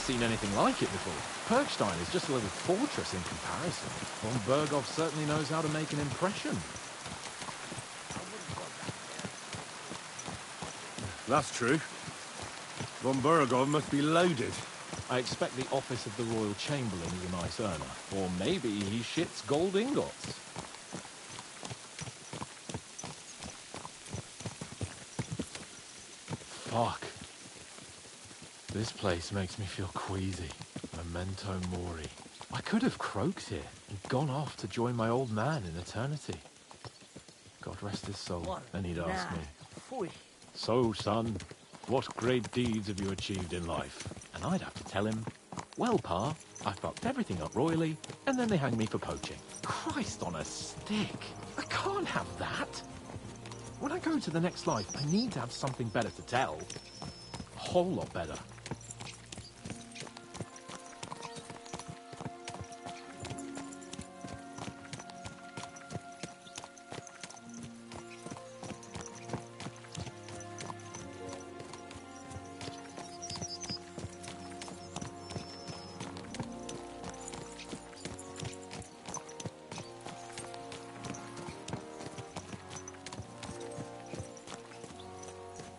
seen anything like it before. Perkstein is just a little fortress in comparison. Von Berghoff certainly knows how to make an impression. That's true. Von Berghoff must be loaded. I expect the office of the Royal Chamberlain is a nice earner. Or maybe he shits gold ingots. Fuck. This place makes me feel queasy. Memento mori. I could have croaked here and gone off to join my old man in eternity. God rest his soul. Then he'd ask me, "So, son, what great deeds have you achieved in life?" And I'd have to tell him, "Well, Pa, I fucked everything up royally, and then they hang me for poaching." Christ on a stick. I can't have that. When I go to the next life, I need to have something better to tell. A whole lot better.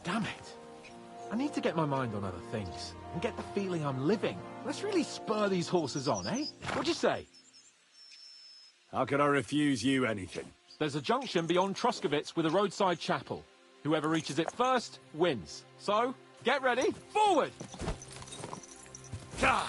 Damn it. I need to get my mind on other things and get the feeling I'm living. Let's really spur these horses on, eh? What'd you say? How could I refuse you anything? There's a junction beyond Truskovitz with a roadside chapel. Whoever reaches it first wins. So, get ready. Forward! God!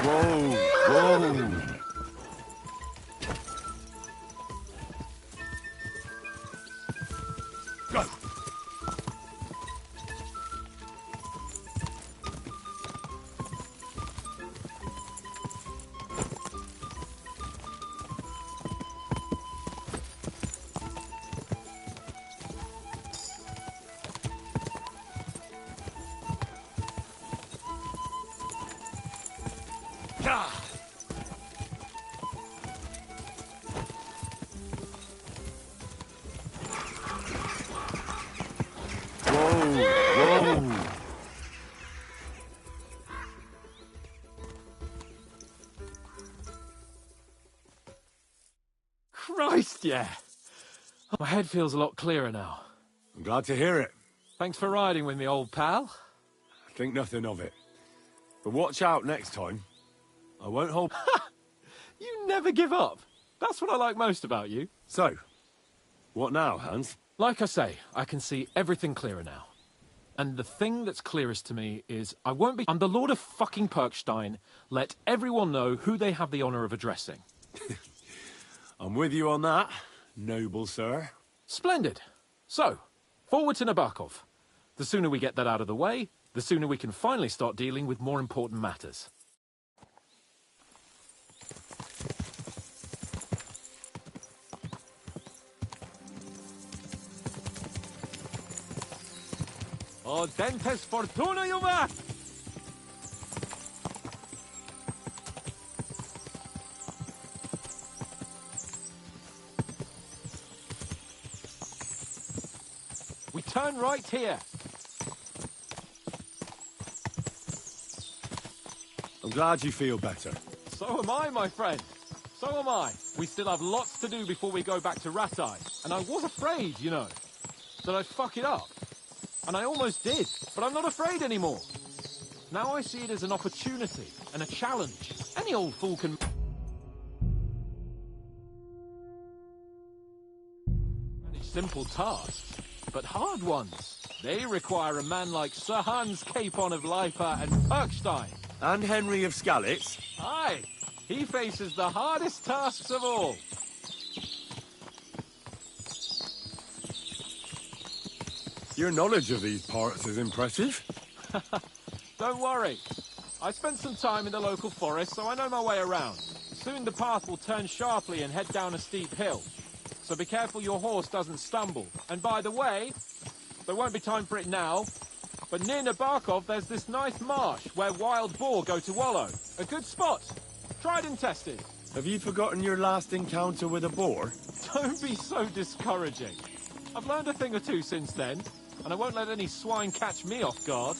Whoa, whoa. Go. Christ, yeah. My head feels a lot clearer now. I'm glad to hear it. Thanks for riding with me, old pal. Think nothing of it. But watch out next time. I won't hold... You never give up. That's what I like most about you. So, what now, Hans? Like I say, I can see everything clearer now. And the thing that's clearest to me is I won't be... I'm the Lord of fucking Perkstein. Let everyone know who they have the honor of addressing. I'm with you on that, noble sir. Splendid. So, forward to Nabokov. The sooner we get that out of the way, the sooner we can finally start dealing with more important matters. O dentes fortuna, Juve! We turn right here. I'm glad you feel better. So am I, my friend. So am I. We still have lots to do before we go back to Rattay. And I was afraid, you know, that I'd fuck it up. And I almost did, but I'm not afraid anymore. Now I see it as an opportunity and a challenge. Any old fool can... manage simple tasks, but hard ones. They require a man like Sir Hans Capon of Leipa and Perkstein. And Henry of Skalitz. Aye, He faces the hardest tasks of all. Your knowledge of these parts is impressive. Don't worry. I spent some time in the local forest, so I know my way around. Soon the path will turn sharply and head down a steep hill. So be careful your horse doesn't stumble. And by the way, there won't be time for it now, but near Nabokov there's this nice marsh where wild boar go to wallow. A good spot. Tried and tested. Have you forgotten your last encounter with a boar? Don't be so discouraging. I've learned a thing or two since then, and I won't let any swine catch me off guard.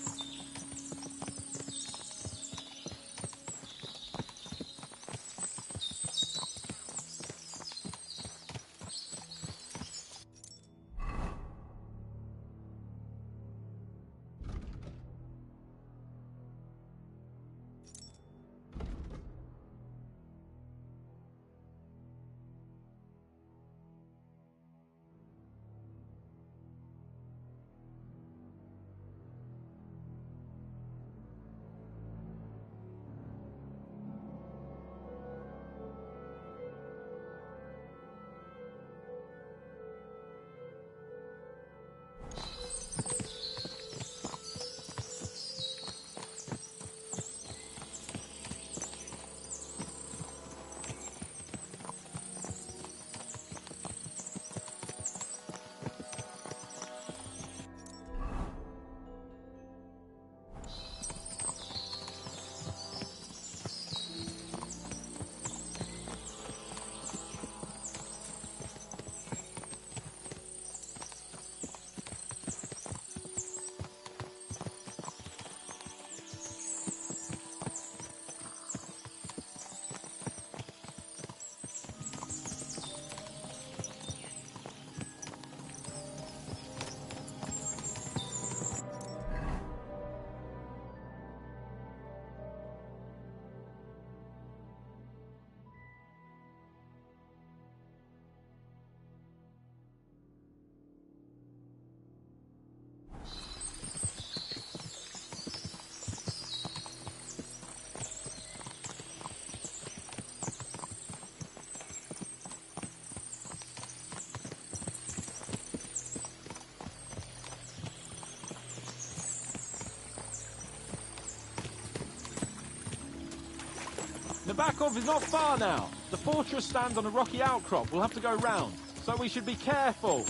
Nabokov is not far now. The fortress stands on a rocky outcrop. We'll have to go round, so we should be careful.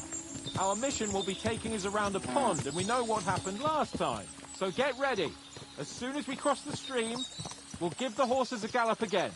Our mission will be taking us around a pond, and we know what happened last time. So get ready. As soon as we cross the stream, we'll give the horses a gallop again.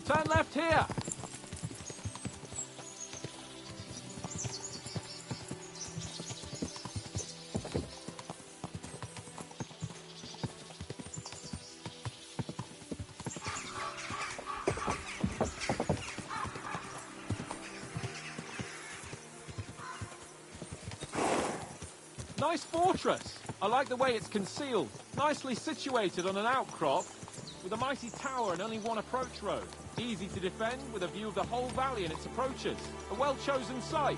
Turn left here! Nice fortress! I like the way it's concealed. Nicely situated on an outcrop, with a mighty tower and only one approach road. Easy to defend, with a view of the whole valley and its approaches. A well-chosen site.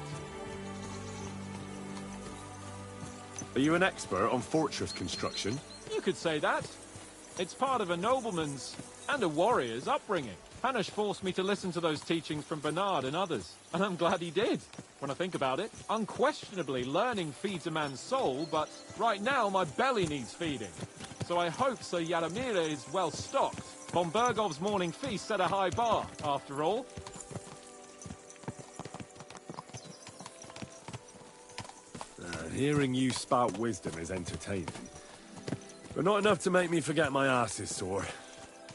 Are you an expert on fortress construction? You could say that. It's part of a nobleman's and a warrior's upbringing. Hanush forced me to listen to those teachings from Bernard and others, and I'm glad he did. When I think about it, unquestionably learning feeds a man's soul, but right now my belly needs feeding. So I hope Sir Yadomir is well stocked. Von Bergov's morning feast set a high bar, after all. and hearing you spout wisdom is entertaining. But not enough to make me forget my ass is sore.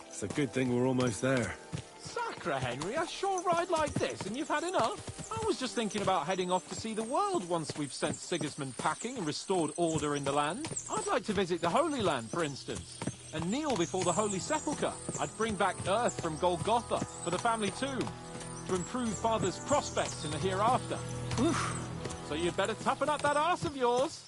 It's a good thing we're almost there. Sacre, Henry, a short ride like this and you've had enough? I was just thinking about heading off to see the world once we've sent Sigismund packing and restored order in the land. I'd like to visit the Holy Land, for instance, and kneel before the Holy Sepulchre. I'd bring back earth from Golgotha for the family tomb, to improve Father's prospects in the hereafter. Oof. So you'd better toughen up that arse of yours.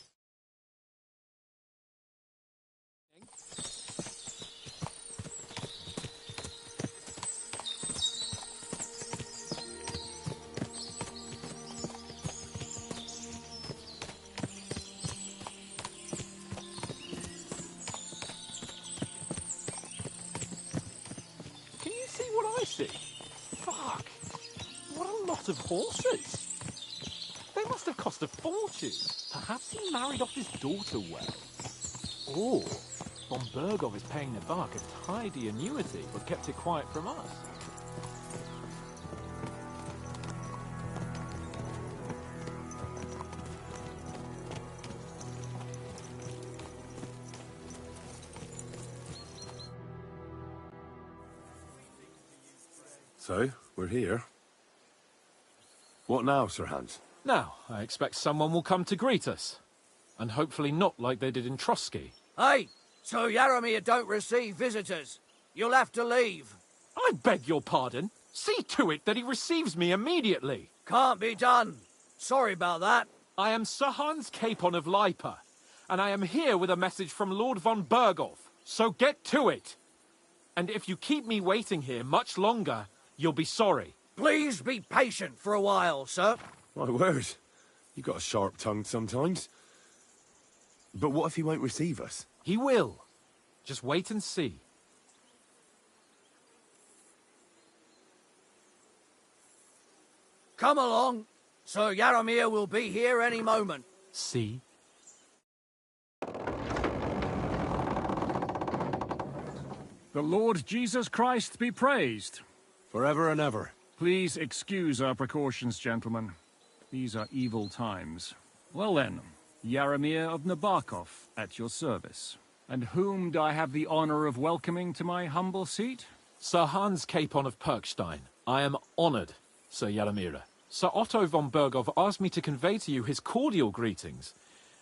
Can you see what I see? Fuck. What a lot of horses. They must have cost a fortune. Perhaps he married off his daughter well. Or von Bergov is paying the Buck a tidy annuity, but kept it quiet from us. So, we're here. What now, Sir Hans? Now, I expect someone will come to greet us. And hopefully not like they did in Trotsky. Hey, so Yaramir don't receive visitors. You'll have to leave. I beg your pardon. See to it that he receives me immediately. Can't be done. Sorry about that. I am Sir Hans Capon of Lipa, and I am here with a message from Lord von Bergov. So get to it. And if you keep me waiting here much longer, you'll be sorry. Please be patient for a while, sir. My word. You got a sharp tongue sometimes. But what if he won't receive us? He will. Just wait and see. Come along. Sir Yaramir will be here any moment. See? The Lord Jesus Christ be praised. Forever and ever. Please excuse our precautions, gentlemen. These are evil times. Well then, Yaramir of Nabokov, at your service. And whom do I have the honor of welcoming to my humble seat? Sir Hans Capon of Perkstein. I am honored, Sir Yaramira. Sir Otto von Bergov asked me to convey to you his cordial greetings,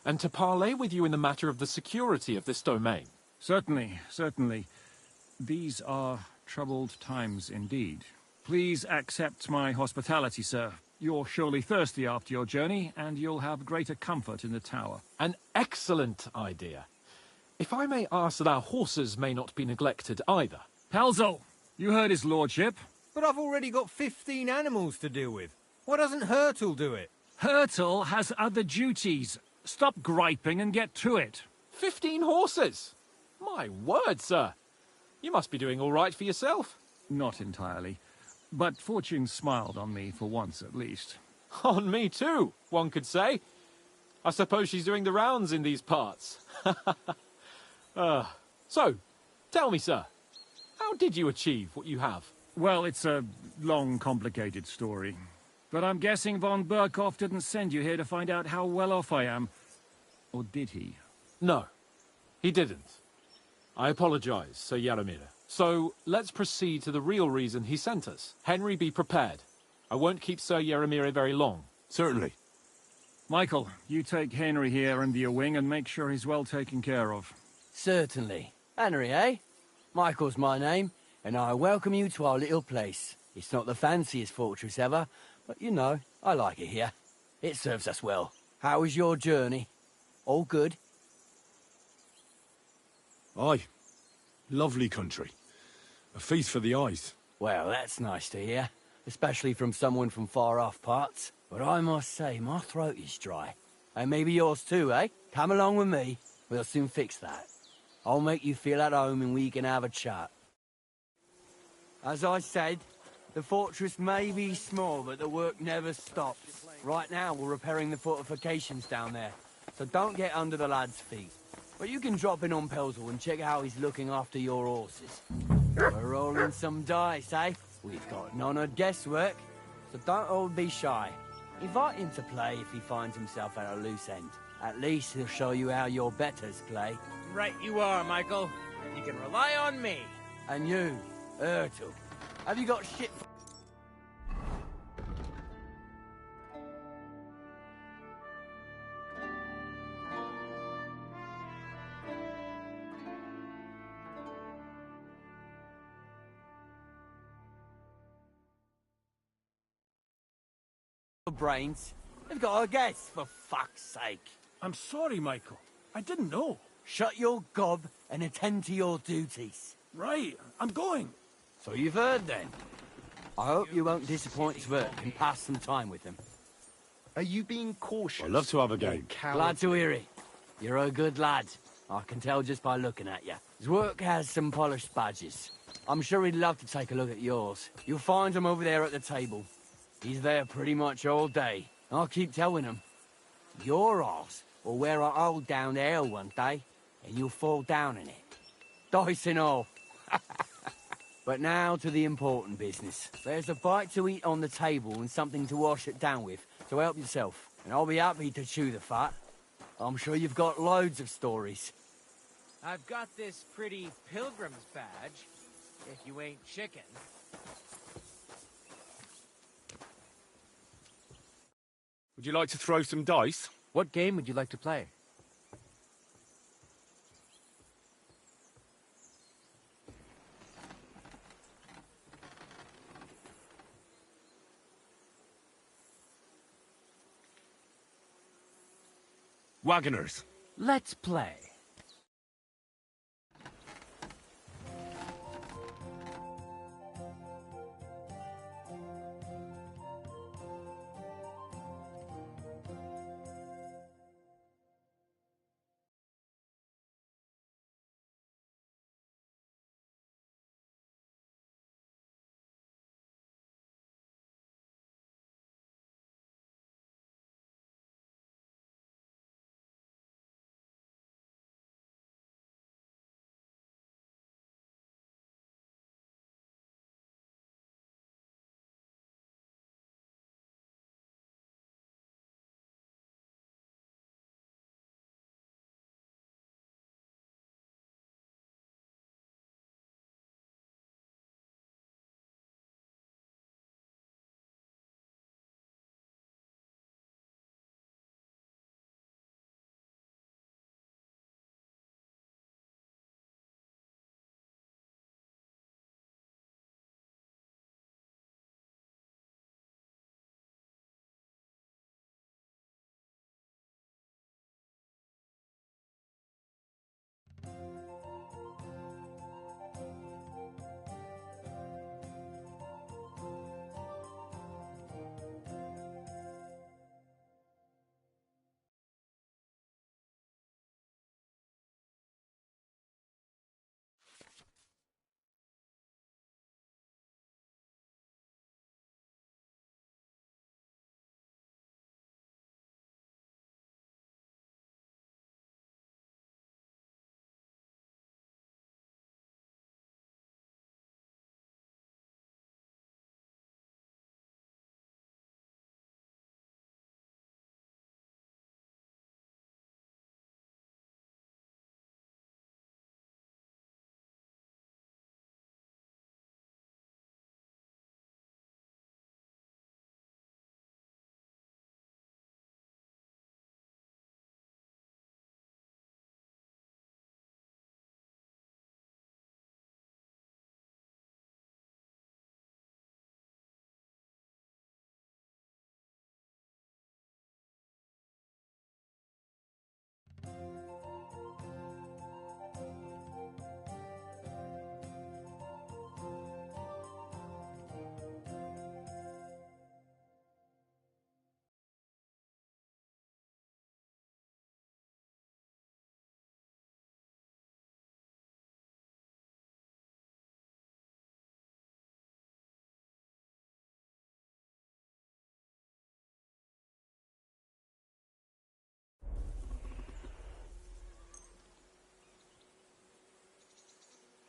and to parley with you in the matter of the security of this domain. Certainly, certainly. These are troubled times indeed. Please accept my hospitality, sir. You're surely thirsty after your journey, and you'll have greater comfort in the tower. An excellent idea. If I may ask that our horses may not be neglected either. Pelzel, you heard his lordship. But I've already got 15 animals to deal with. Why doesn't Hurtle do it? Hurtle has other duties. Stop griping and get to it. 15 horses! My word, sir. You must be doing all right for yourself. Not entirely. But fortune smiled on me for once at least. On me too, one could say. I suppose she's doing the rounds in these parts. So, tell me, sir, how did you achieve what you have? Well, it's a long, complicated story. But I'm guessing von Berkov didn't send you here to find out how well off I am. Or did he? No, he didn't. I apologize, Sir Yaramir. So, let's proceed to the real reason he sent us. Henry, be prepared. I won't keep Sir Yaramir very long. Certainly. Michael, you take Henry here under your wing and make sure he's well taken care of. Certainly. Henry, eh? Michael's my name, and I welcome you to our little place. It's not the fanciest fortress ever, but you know, I like it here. It serves us well. How was your journey? All good? Aye. Lovely country. A feast for the eyes. Well, that's nice to hear, especially from someone from far-off parts. But I must say, my throat is dry. And maybe yours too, eh? Come along with me. We'll soon fix that. I'll make you feel at home and we can have a chat. As I said, the fortress may be small, but the work never stops. Right now, we're repairing the fortifications down there, so don't get under the lad's feet. But you can drop in on Pelzel and check how he's looking after your horses. We're rolling some dice, eh? We've got none of guesswork, so don't all be shy. Invite him to play if he finds himself at a loose end. At least he'll show you how your betters play. Right you are, Michael. You can rely on me. And you, Ertl, have you got shit for brains? They've got a guess, for fuck's sake. I'm sorry, Michael. I didn't know. Shut your gob and attend to your duties. Right, I'm going. So you've heard then. I hope you won't disappoint Svert and pass some time with him. Are you being cautious? I'd love to have a game. Glad to hear it. You're a good lad. I can tell just by looking at you. His work has some polished badges. I'm sure he'd love to take a look at yours. You'll find him over there at the table. He's there pretty much all day. I'll keep telling him. Your arse will wear a hole down there one day, and you'll fall down in it. Dice and all. But now to the important business. There's a bite to eat on the table and something to wash it down with, so help yourself. And I'll be happy to chew the fat. I'm sure you've got loads of stories. I've got this pretty pilgrim's badge, if you ain't chicken. Would you like to throw some dice? What game would you like to play? Wagoners. Let's play.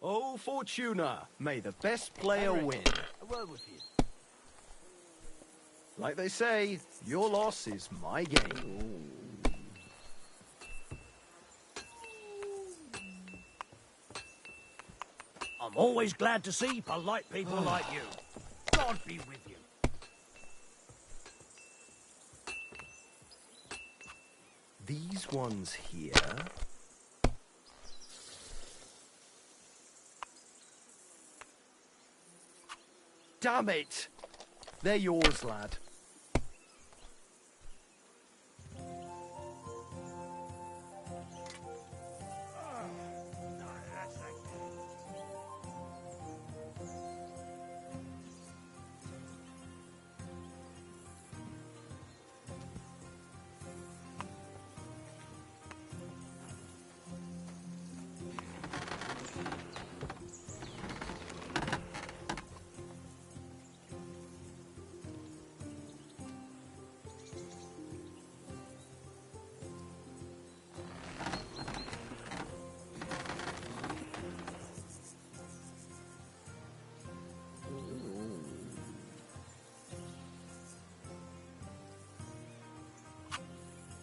Oh, Fortuna, may the best player win. A word with you. Like they say, your loss is my gain. I'm always glad to see polite people like you. God be with you. These ones here... Damn it! They're yours, lad.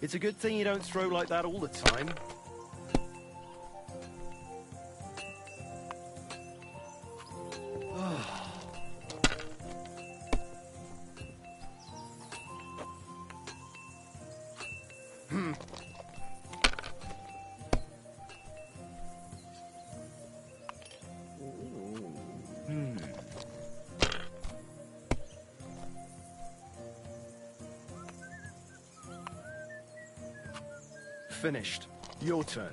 It's a good thing you don't throw like that all the time. Finished. Your turn.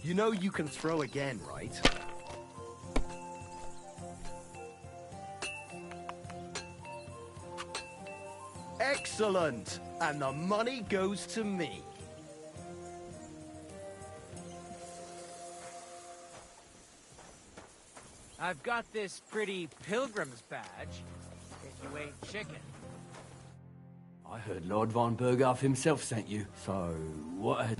You know you can throw again, right? Excellent! And the money goes to me. I've got this pretty pilgrim's badge, if you ain't chicken. I heard Lord von Berghoff himself sent you, so what a...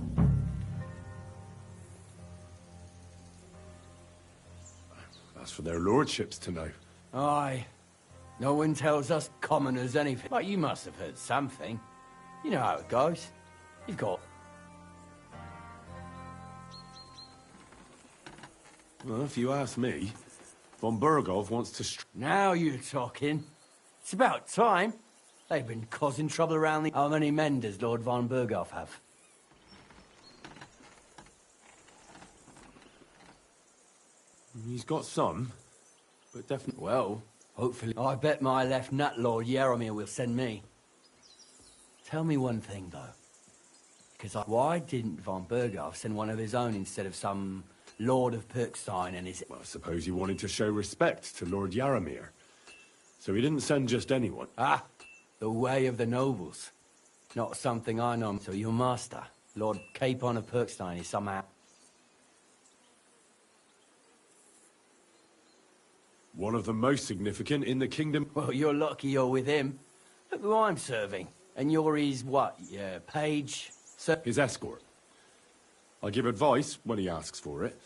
That's for their lordships to know. Aye. No one tells us commoners anything. But you must have heard something. You know how it goes. You've got... Well, if you ask me, von Berghoff wants to... Now you're talking. It's about time. They've been causing trouble around the... How many men does Lord von Berghoff have? He's got some, but definitely... Well, hopefully... I bet my left nut Lord Yaromir will send me. Tell me one thing, though. Why didn't von Berghoff send one of his own instead of some Lord of Perkstein and his... Well, I suppose he wanted to show respect to Lord Yaromir. So he didn't send just anyone. Ah, the way of the nobles. Not something I know. So your master, Lord Capon of Perkstein, is somehow... One of the most significant in the kingdom. Well, you're lucky you're with him. Look who I'm serving. And you're his, what, yeah, page? Sir? His escort. I give advice when he asks for it.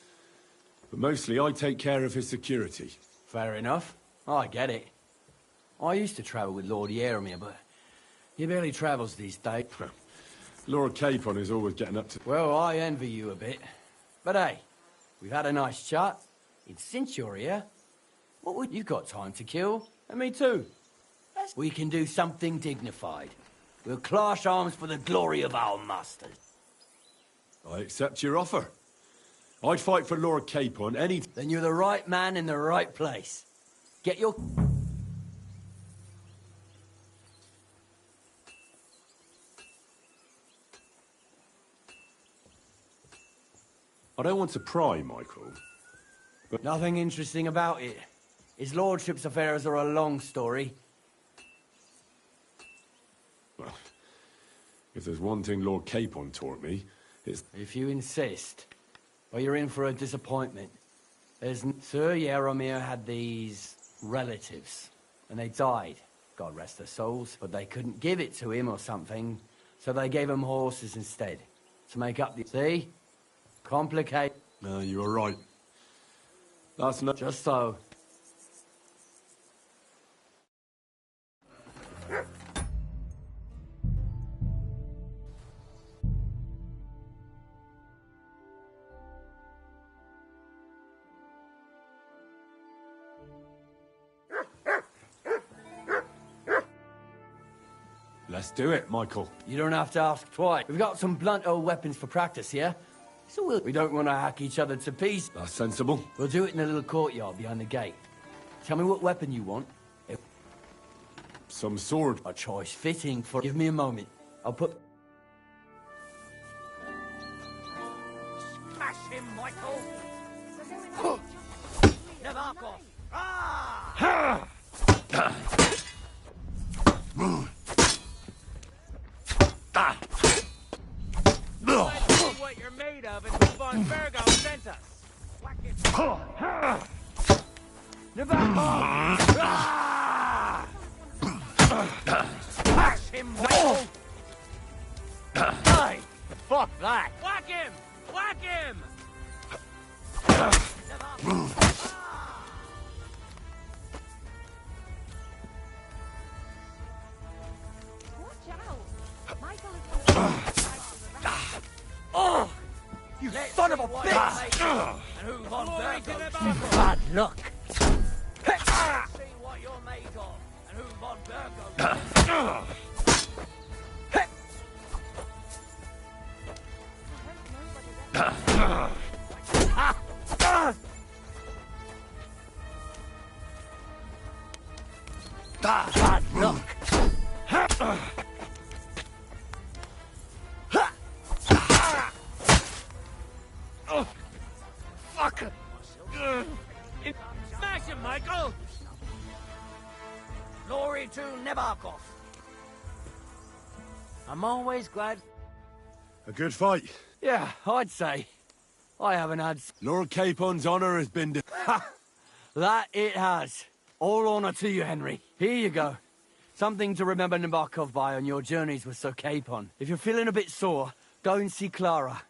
But mostly I take care of his security. Fair enough. I get it. I used to travel with Lord Yaromir, but he barely travels these days. Lord Capon is always getting up to... Well, I envy you a bit. But hey, we've had a nice chat. And since you're here, what would you got time to kill? And me too. We can do something dignified. We'll clash arms for the glory of our masters. I accept your offer. I'd fight for Lord Capon any... Then you're the right man in the right place. Get your... I don't want to pry, Michael. Nothing interesting about it. His lordship's affairs are a long story. Well, if there's one thing Lord Capon taught me, it's... If you insist, well, you're in for a disappointment. Sir Yaramir had these relatives, and they died, God rest their souls, but they couldn't give it to him or something, so they gave him horses instead, to make up the... See? Complicate. No, you're right. That's not... Just so. Let's do it, Michael. You don't have to ask twice. We've got some blunt old weapons for practice here. So we don't want to hack each other to pieces. That's sensible. We'll do it in a little courtyard behind the gate. Tell me what weapon you want. Some sword. A choice fitting for... Give me a moment. I'll put... Smash him, Michael! Navarkov! What you're made of and who Von Virgo sent us. Whack it. Smash him, Michael! Hey! Fuck that! Whack him! Whack him! Watch out! Michael is Oh! You son of a bitch! And who Von Glory to Virgo? Navarkov! Bad luck! See what you're made of, and who Von Virgo? Bad luck! Fuck! Smash him, Michael! Glory to Navarkov! I'm always glad... A good fight. Yeah, I'd say. I haven't had... Lord Capon's honor has been... That it has. All honor to you, Henry. Here you go. Something to remember Nabarkov by on your journeys with Sir Capon. If you're feeling a bit sore, go and see Clara.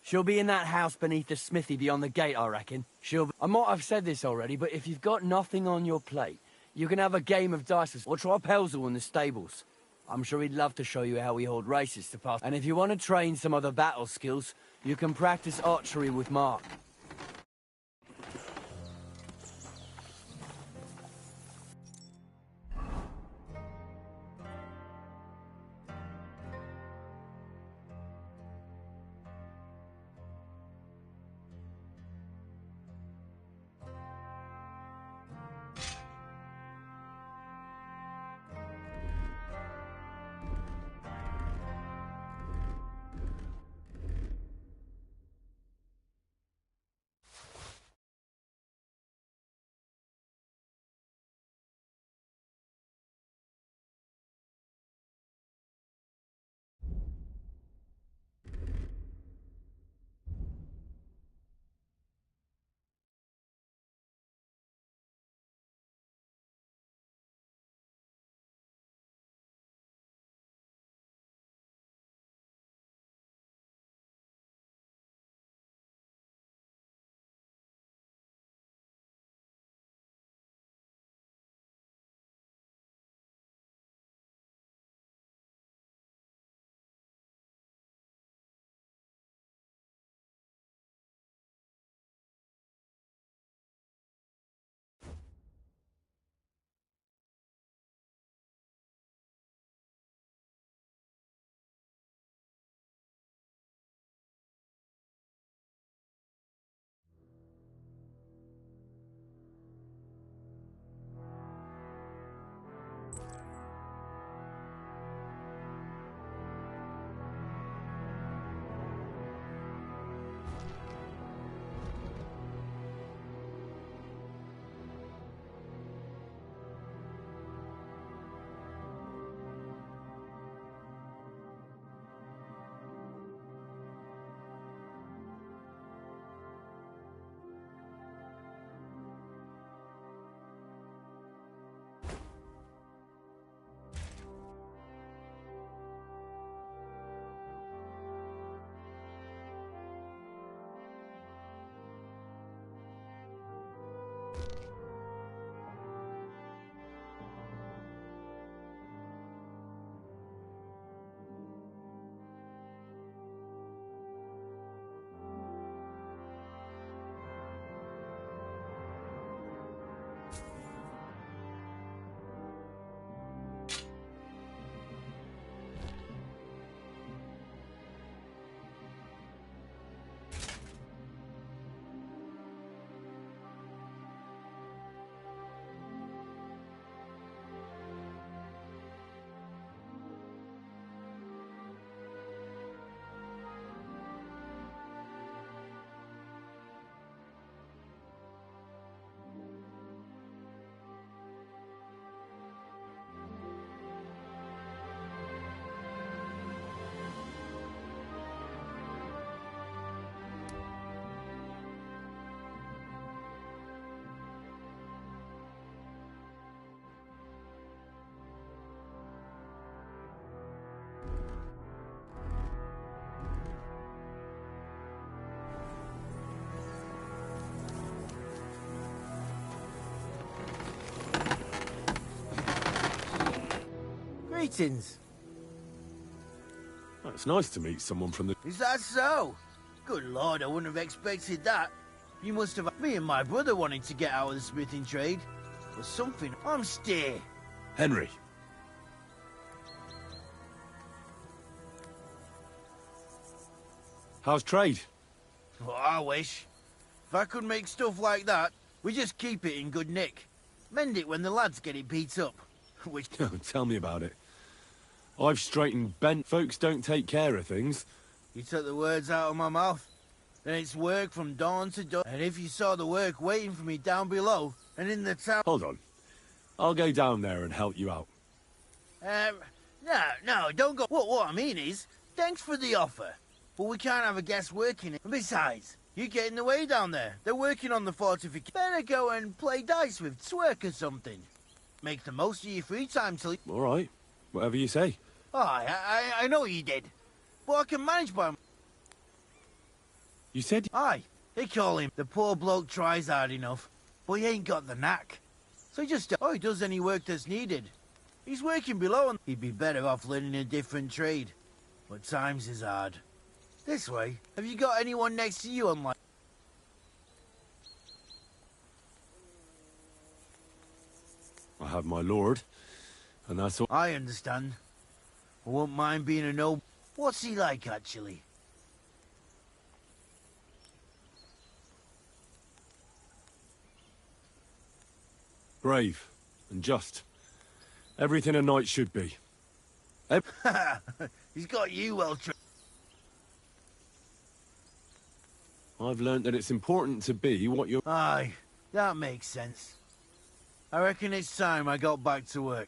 She'll be in that house beneath the smithy beyond the gate, I reckon. I might have said this already, but if you've got nothing on your plate, you can have a game of dice or try Pelzel in the stables. I'm sure he'd love to show you how we hold races to pass. And if you want to train some other battle skills, you can practice archery with Mark. Greetings. Well, it's nice to meet someone from the... Is that so? Good lord, I wouldn't have expected that. You must have... Me and my brother wanted to get out of the smithing trade. Or something. I'm steer. Henry. How's trade? Well, I wish. If I could make stuff like that, we just keep it in good nick. Mend it when the lads get it beat up. Which... Tell me about it. I've straightened bent. Folks don't take care of things. You took the words out of my mouth. Then it's work from dawn to dawn. And if you saw the work waiting for me down below and in the town... Hold on. I'll go down there and help you out. No, don't go. What I mean is, thanks for the offer. But we can't have a guest working it. And besides, you get in the way down there. They're working on the fortification. Better go and play dice with Twerk or something. Make the most of your free time till... All right. Whatever you say. Oh, I know you did. But I can manage by... You said... Aye, they call him. The poor bloke tries hard enough, but he ain't got the knack. So he just... he does any work that's needed. He's working below and he'd be better off learning a different trade. But times is hard. This way, have you got anyone next to you on like... I have my lord, and that's all... I understand. I won't mind being a noble. What's he like, actually? Brave and just. Everything a knight should be. He's got you well trained. I've learnt that it's important to be what you're... Aye, that makes sense. I reckon it's time I got back to work.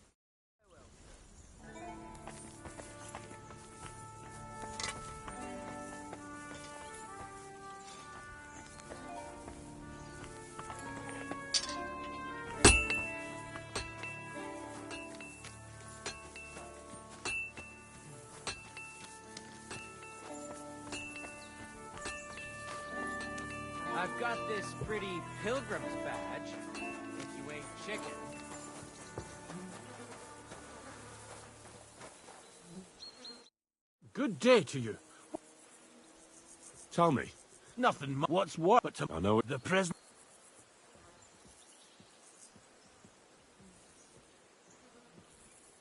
I've got this pretty pilgrim's badge, if you ain't chicken. Good day to you. Tell me. Nothing what's what, but to I know it. the present.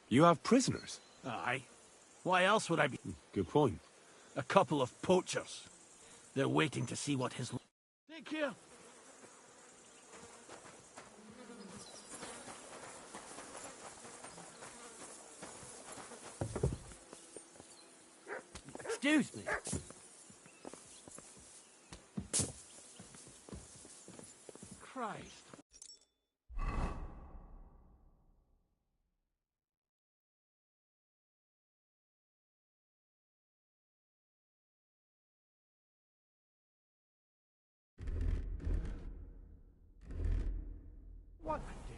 You have prisoners? Aye. Why else would I be? Good point. A couple of poachers. They're waiting to see what his... Take care. Excuse me. Christ. What a day.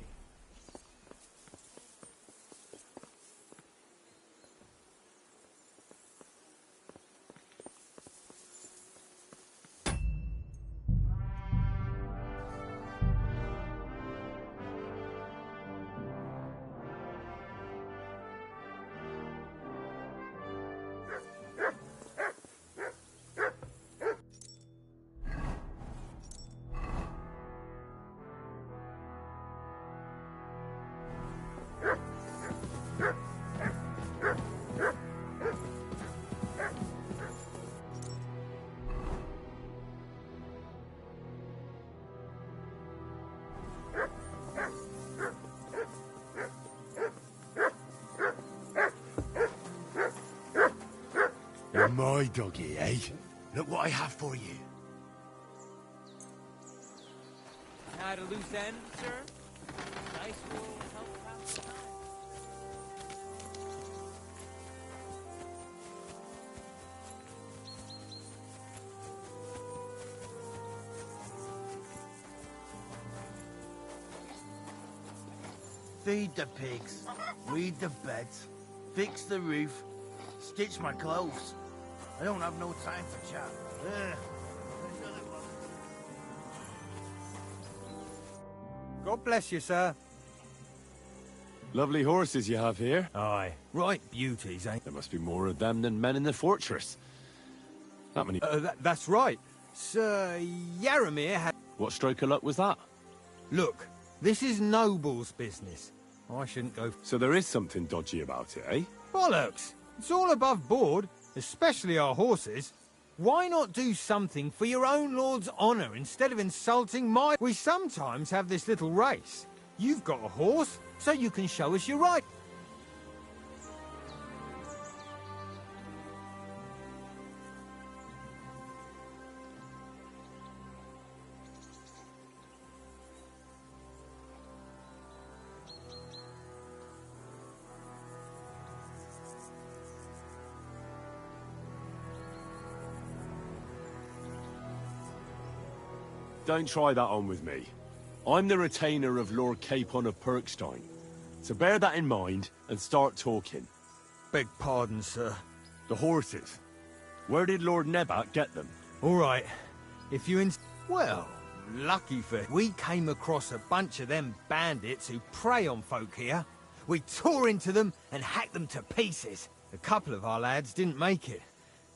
You're my doggy, eh? Look what I have for you. Had a loose end, sir? Nice will help pass the time. Feed the pigs, weed the beds, fix the roof, stitch my clothes. I don't have no time for chat. God bless you, sir. Lovely horses you have here. Aye. Right beauties, ain't There must be more of them than men in the fortress. That many... that's right. Sir Yaramir had... What stroke of luck was that? Look, this is Noble's business. I shouldn't go... So there is something dodgy about it, eh? Bollocks! It's all above board, especially our horses. Why not do something for your own lord's honour instead of insulting my... We sometimes have this little race. You've got a horse, so you can show us your right. Don't try that on with me. I'm the retainer of Lord Capon of Perkstein. So bear that in mind and start talking. Beg pardon, sir. The horses. Where did Lord Nebat get them? All right. If you Well, lucky for... We came across a bunch of them bandits who prey on folk here. We tore into them and hacked them to pieces. A couple of our lads didn't make it.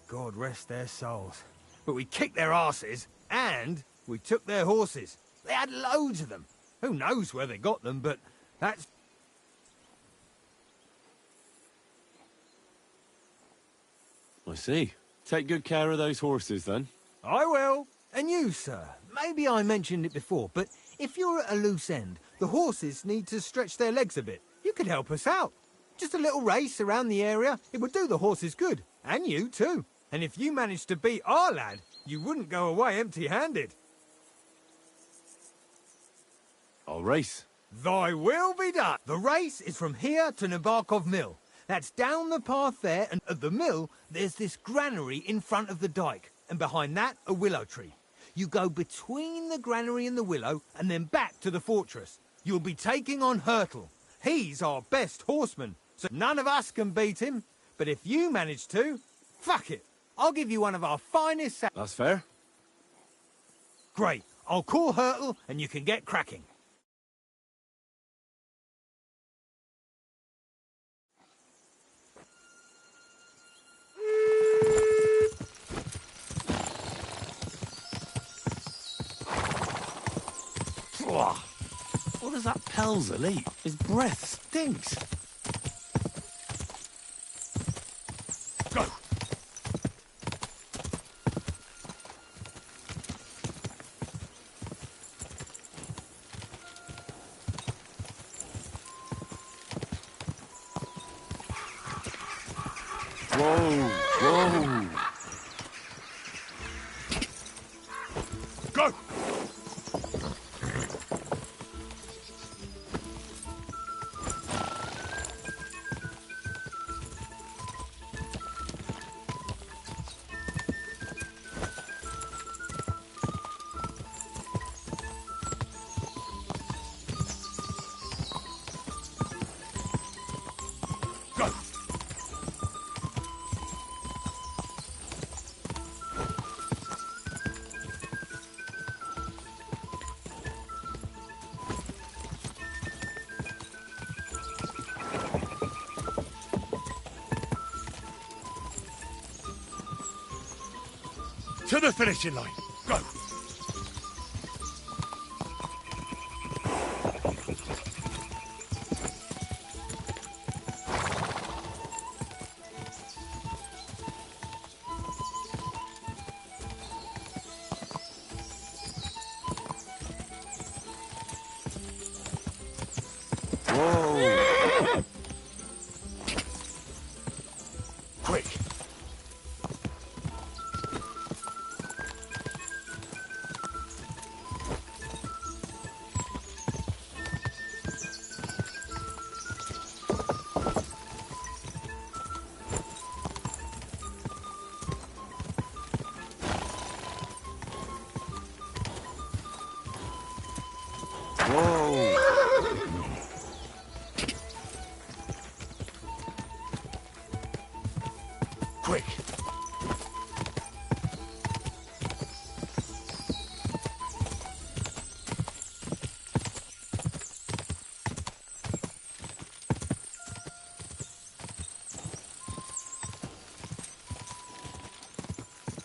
God rest their souls. But we kicked their asses and we took their horses. They had loads of them. Who knows where they got them, but that's... I see. Take good care of those horses, then. I will. And you, sir. Maybe I mentioned it before, but if you're at a loose end, the horses need to stretch their legs a bit. You could help us out. Just a little race around the area. It would do the horses good. And you, too. And if you managed to beat our lad, you wouldn't go away empty-handed. I'll race. Thy will be done. The race is from here to Nabarkov Mill. That's down the path there, and at the mill, there's this granary in front of the dike, and behind that, a willow tree. You go between the granary and the willow, and then back to the fortress. You'll be taking on Hurtle. He's our best horseman, so none of us can beat him. But if you manage to, fuck it. I'll give you one of our finest... That's fair. Great. I'll call Hurtle, and you can get cracking. What does that Pelzel eat? His breath stinks. Go! Whoa! Whoa! Go! To the finishing line. Go! Whoa! Quick! Whoa! Quick!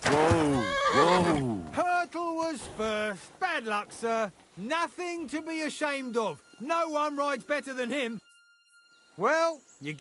Whoa! Whoa! Hurtle was first. Bad luck, sir. Nothing to be ashamed of. No one rides better than him. Well, you...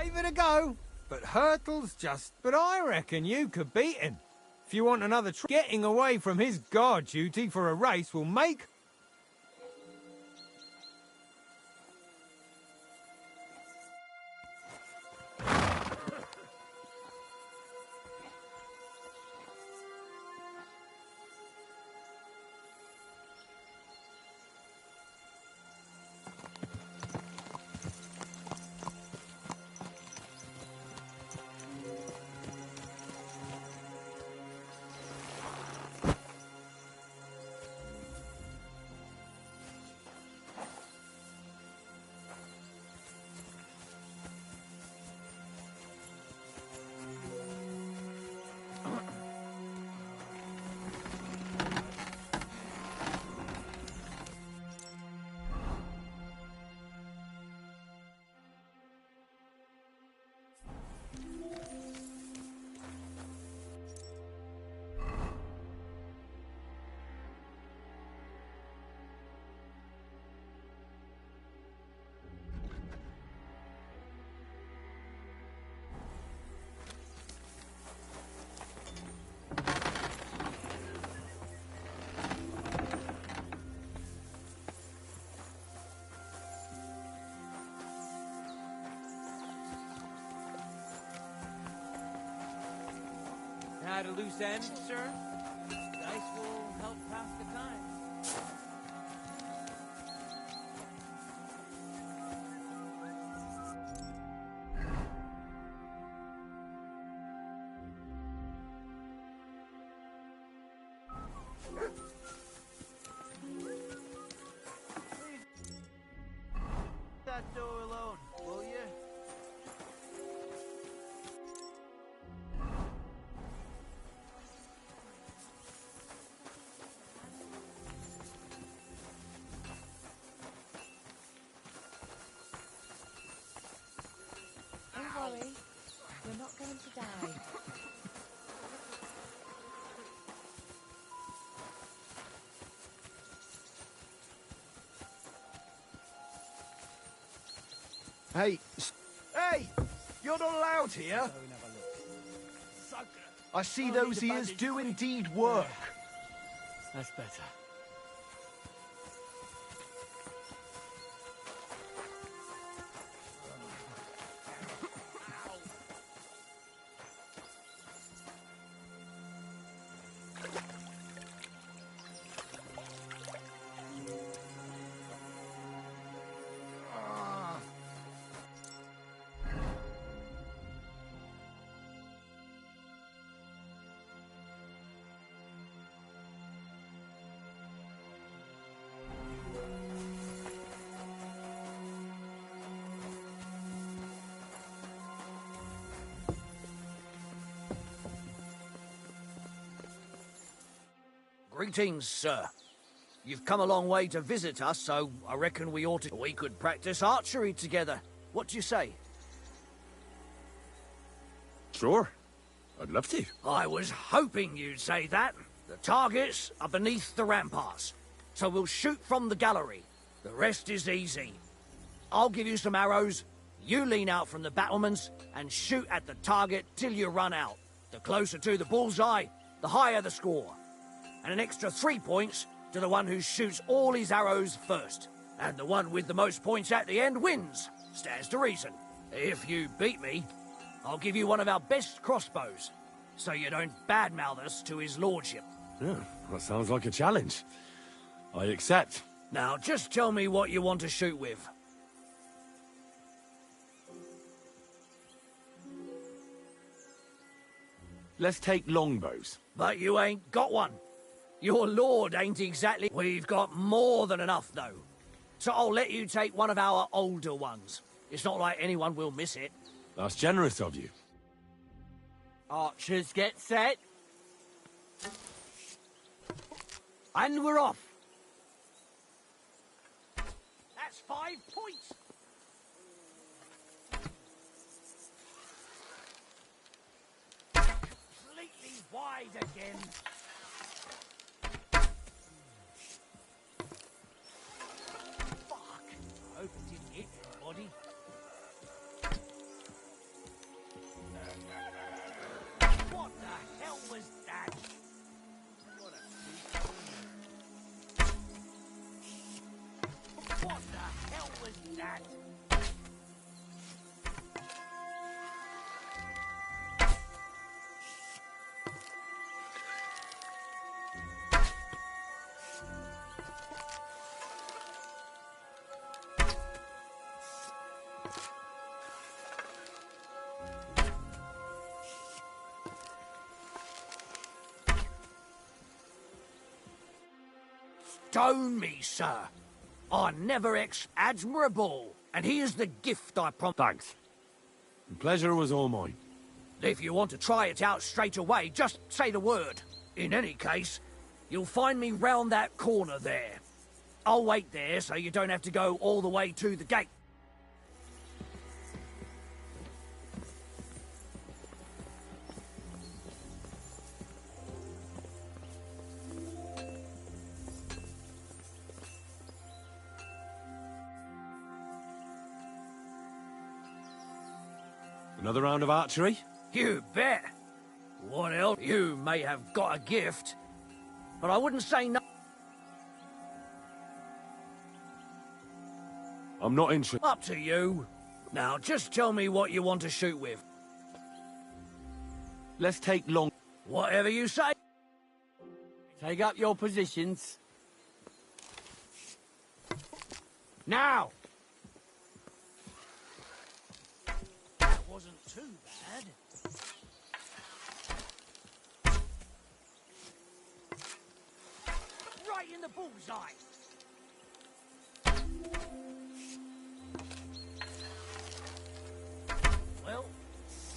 Gave it a go, but Hurtle's just... But I reckon you could beat him. If you want another try, getting away from his guard duty for a race will make... Had a loose end, sir? Dice will help pass the time. That door alone, will you? Don't worry. We're not going to die. Hey, hey! You're not allowed here. I see those ears do indeed work. That's better. Greetings, sir. You've come a long way to visit us, so I reckon we could practice archery together. What do you say? Sure. I'd love to. I was hoping you'd say that. The targets are beneath the ramparts, so we'll shoot from the gallery. The rest is easy. I'll give you some arrows, you lean out from the battlements, and shoot at the target till you run out. The closer to the bullseye, the higher the score. And an extra 3 points to the one who shoots all his arrows first. And the one with the most points at the end wins. Stands to reason. If you beat me, I'll give you one of our best crossbows, so you don't badmouth us to his lordship. Yeah, that sounds like a challenge. I accept. Now, just tell me what you want to shoot with. Let's take longbows. But you ain't got one. Your lord ain't exactly... We've got more than enough, though. So I'll let you take one of our older ones. It's not like anyone will miss it. That's generous of you. Archers, get set. And we're off. That's 5 points. Completely wide again. Fuck. I hope it didn't hit anybody. Stone me, sir. I never admirable, and here's the gift I Thanks. The pleasure was all mine. If you want to try it out straight away, just say the word. In any case, you'll find me round that corner there. I'll wait there so you don't have to go all the way to the gate. Another round of archery? You bet. What else? You may have got a gift, but I wouldn't say no. I'm not interested. Up to you. Now, just tell me what you want to shoot with. Let's take long. Whatever you say. Take up your positions. Now! That wasn't too bad. Right in the bullseye. Well,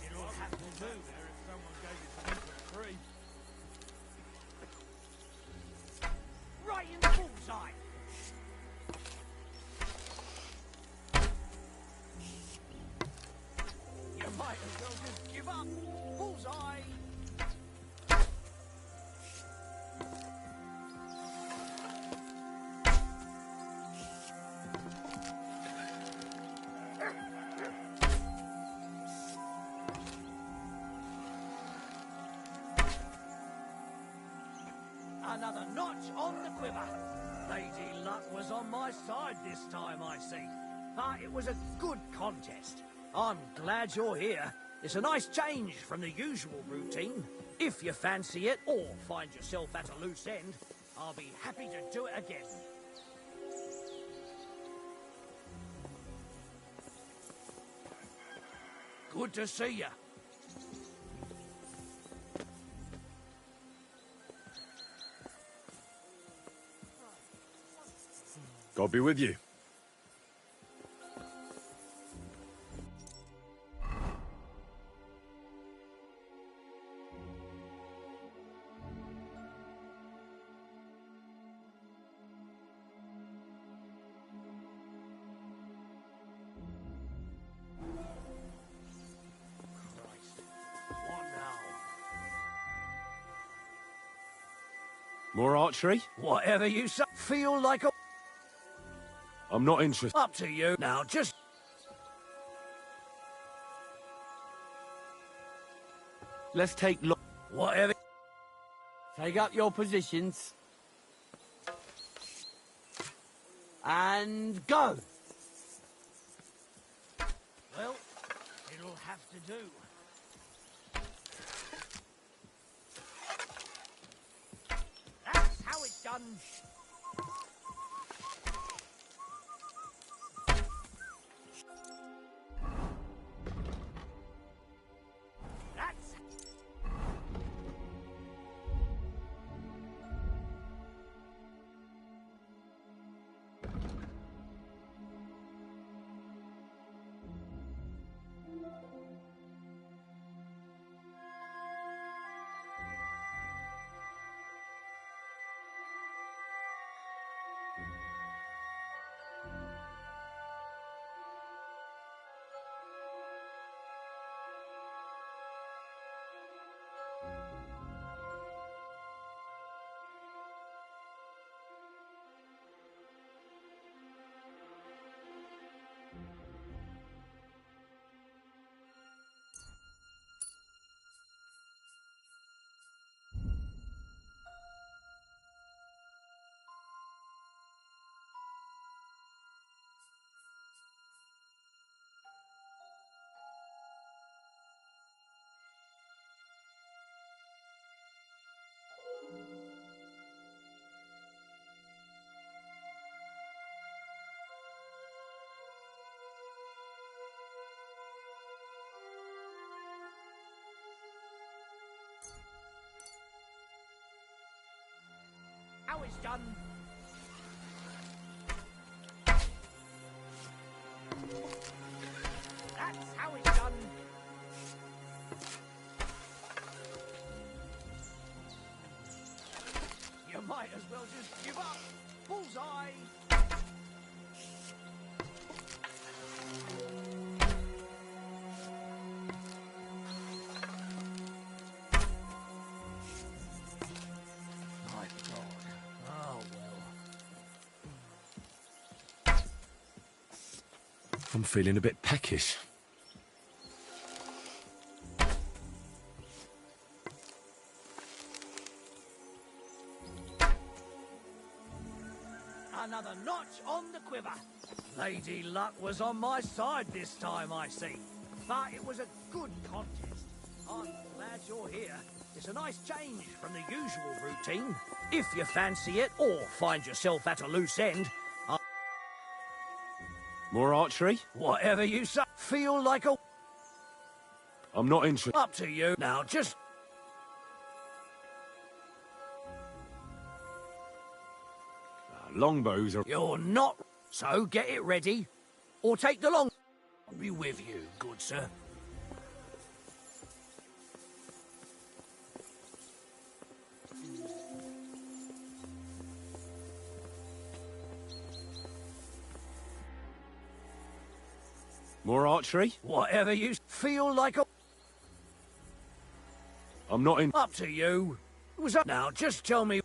it'll have to do there if someone gave you something for free. Right in the bullseye. You might as well just give up. Bullseye. Another notch on the quiver. Lady Luck was on my side this time, I see. But it was a good contest. I'm glad you're here. It's a nice change from the usual routine. If you fancy it, or find yourself at a loose end, I'll be happy to do it again. Good to see you. God be with you. What now? More archery? Whatever you say. Feel like a... I'm not interested. Up to you. Now, just... Let's take long. Whatever... Take up your positions. And go! Well, it'll have to do. That's how it's done. That's... How it's done. You might as well just give up. Bullseye! My God. Oh, well. I'm feeling a bit peckish. Another notch on the quiver. Lady Luck was on my side this time, I see. But it was a good contest. I'm glad you're here. It's a nice change from the usual routine. If you fancy it, or find yourself at a loose end, More archery? whatever you say, feel like a... I'm not interested. Up to you. Now, just... Longbows are... You're not... So get it ready, or take the long... I'll be with you, good sir. More archery? Whatever you feel like a... I'm not in... Up to you. It was up... Now, just tell me...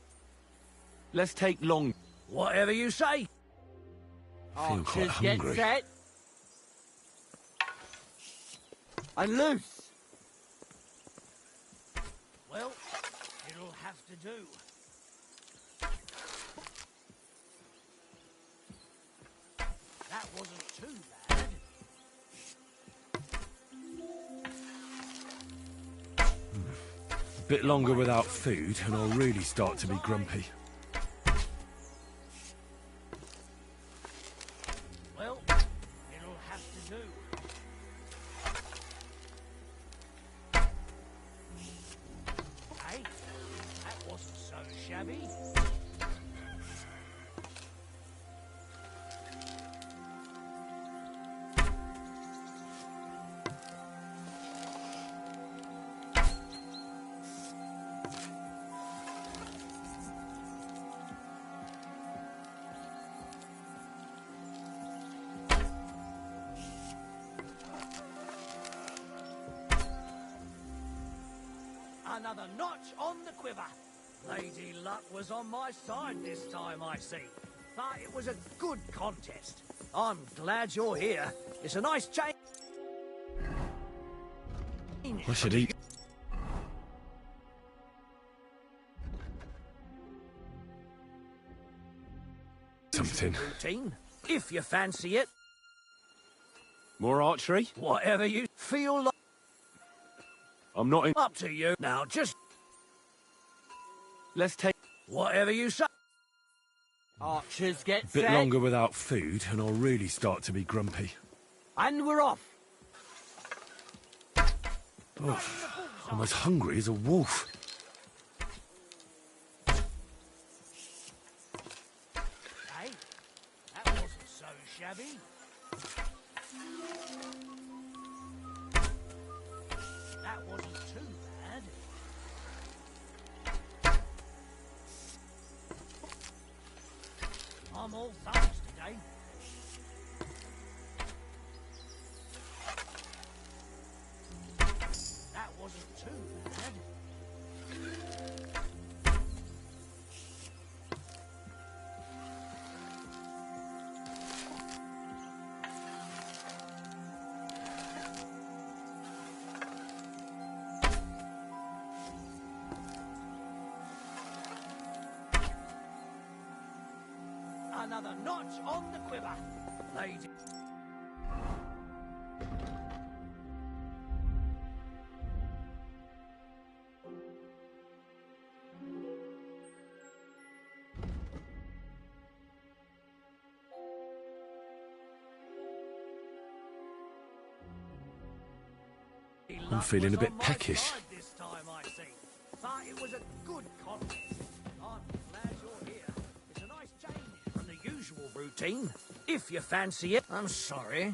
Let's take long... Whatever you say. I feel quite hungry. Get set. And loose. Well, it'll have to do. That wasn't too bad. A bit longer without food and I'll really start to be grumpy. Well, it'll have to do. Hey, that wasn't so shabby. Another notch on the quiver. Lady Luck was on my side this time, I see. But it was a good contest. I'm glad you're here. It's a nice change. I should eat. Something. Routine, if you fancy it. More archery? Whatever you feel like. I'm not in... Up to you. Now, just... Let's take... Whatever you say. Archers get A bit set. longer without food and I'll really start to be grumpy. And we're off. Oh, I'm as hungry as a wolf. Hey, that wasn't so shabby. That wasn't too bad. I'm all thumbs today. That wasn't too bad. Another notch on the quiver, lady. I'm feeling a bit peckish. This time, I see. But it was a good contest. I'm glad you're here. It's a nice change from the usual routine. If you fancy it. I'm sorry.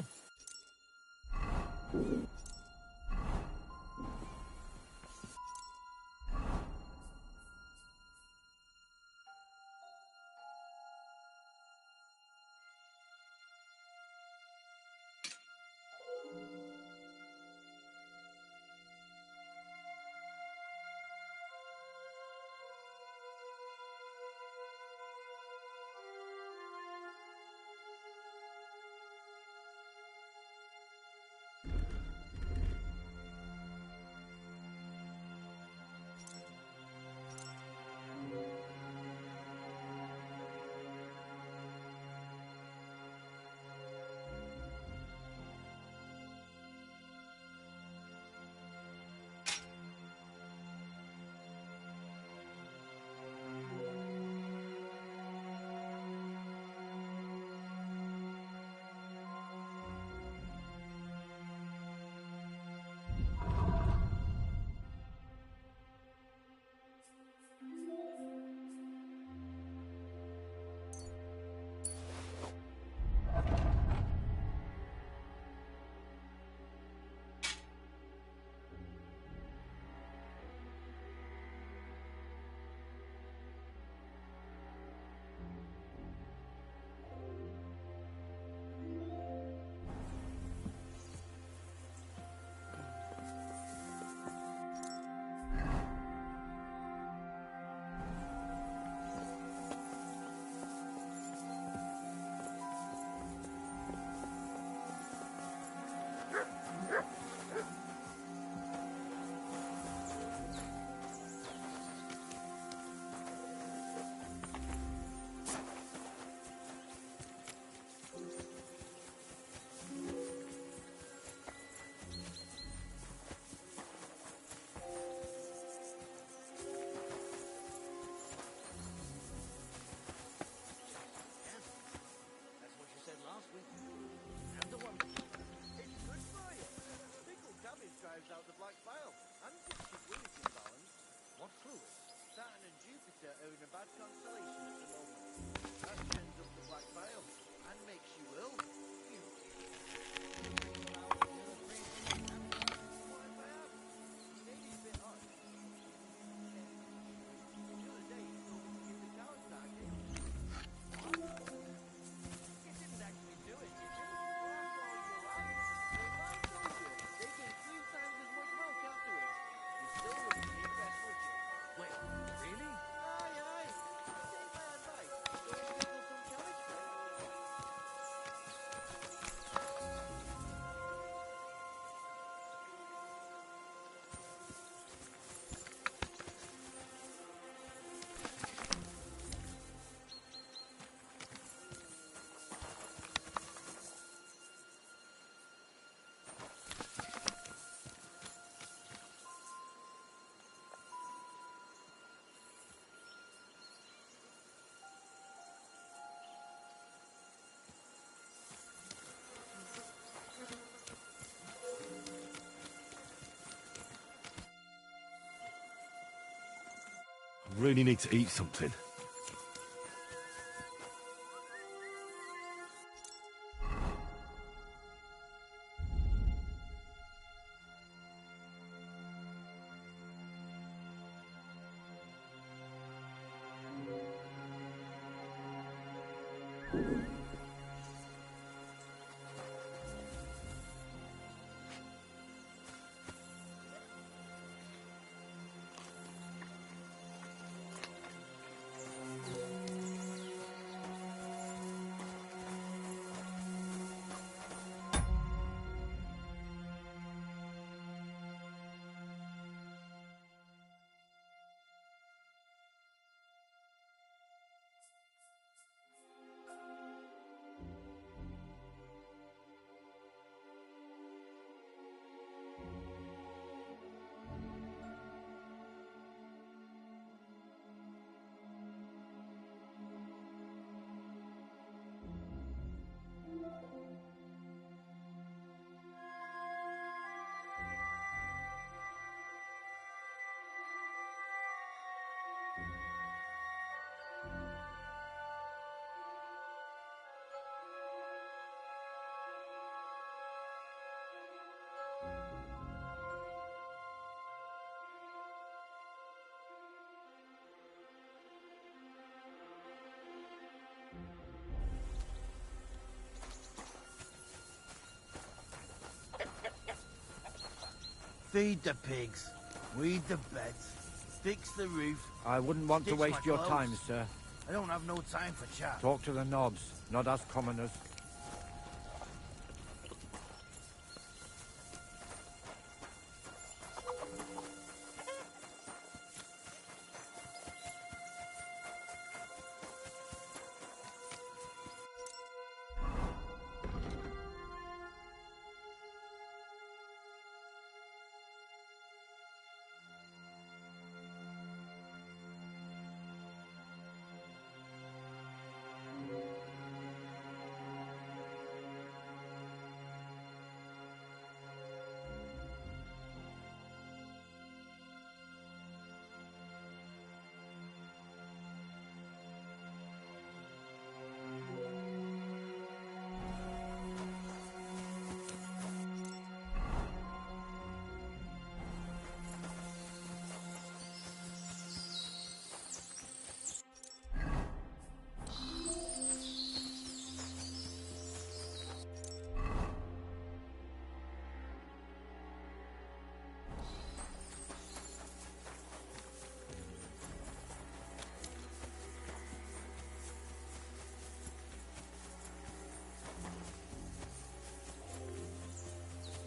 consolation at the moment. That turns up the black bile and makes you ill. I really need to eat something. Feed the pigs, weed the beds, fix the roof. I wouldn't want to stitch waste my your clothes. time, sir. I don't have no time for chat. Talk to the nobs, not us commoners.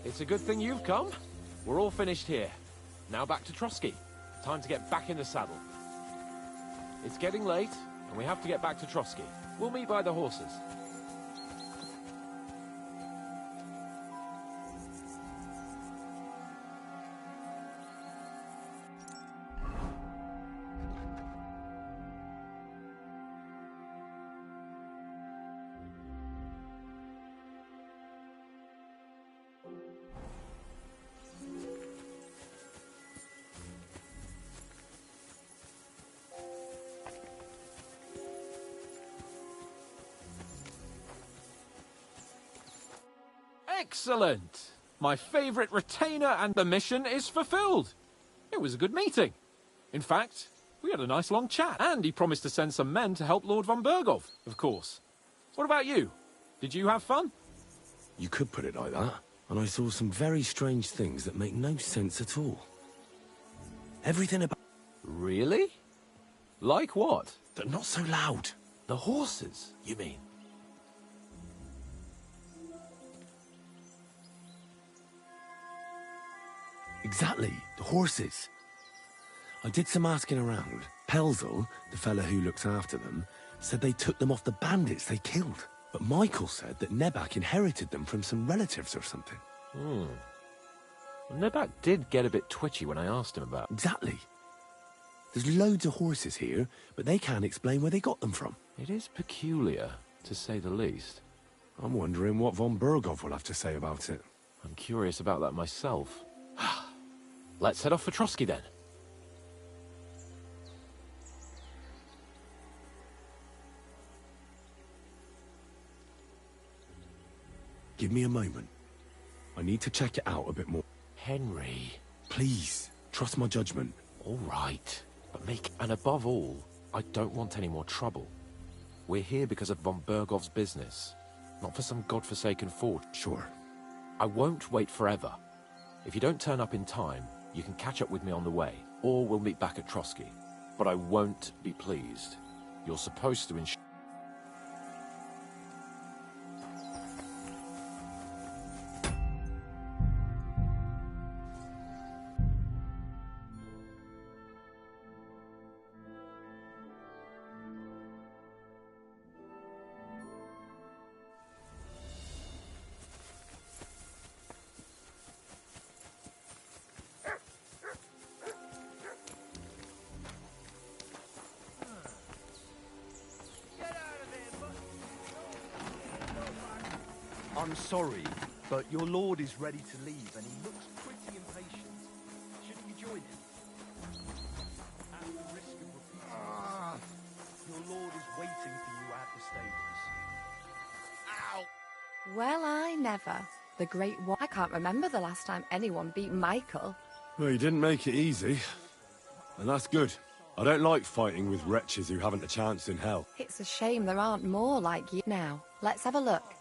It's a good thing you've come. We're all finished here. Now back to Trotsky. Time to get back in the saddle. It's getting late, and we have to get back to Trotsky. We'll meet by the horses. Excellent! My favorite retainer, and the mission is fulfilled. It was a good meeting. In fact, we had a nice long chat, and he promised to send some men to help Lord von Bergov, of course. What about you? Did you have fun? You could put it like that. And I saw some very strange things that make no sense at all. Everything about... Really? Like what? They're not so loud. The horses, you mean? Exactly, the horses. I did some asking around. Pelzel, the fella who looks after them, said they took them off the bandits they killed. But Michael said that Nebak inherited them from some relatives or something. Well, Nebak did get a bit twitchy when I asked him about... Exactly. There's loads of horses here, but they can't explain where they got them from. It is peculiar, to say the least. I'm wondering what von Bergov will have to say about it. I'm curious about that myself. Let's head off for Trotsky then. Give me a moment. I need to check it out a bit more. Henry. Please, trust my judgment. All right. But and above all, I don't want any more trouble. We're here because of von Bergov's business, not for some godforsaken fort. Sure. I won't wait forever. If you don't turn up in time, you can catch up with me on the way, or we'll meet back at Trotsky. But I won't be pleased. You're supposed to ensure... I'm sorry, but your lord is ready to leave, and he looks pretty impatient. Shouldn't you join him? At the risk of repeating this, your lord is waiting for you at the stables. Ow! Well, I never. The Great War. I can't remember the last time anyone beat Michael. Well, he didn't make it easy. And that's good. I don't like fighting with wretches who haven't a chance in hell. It's a shame there aren't more like you. Now, let's have a look.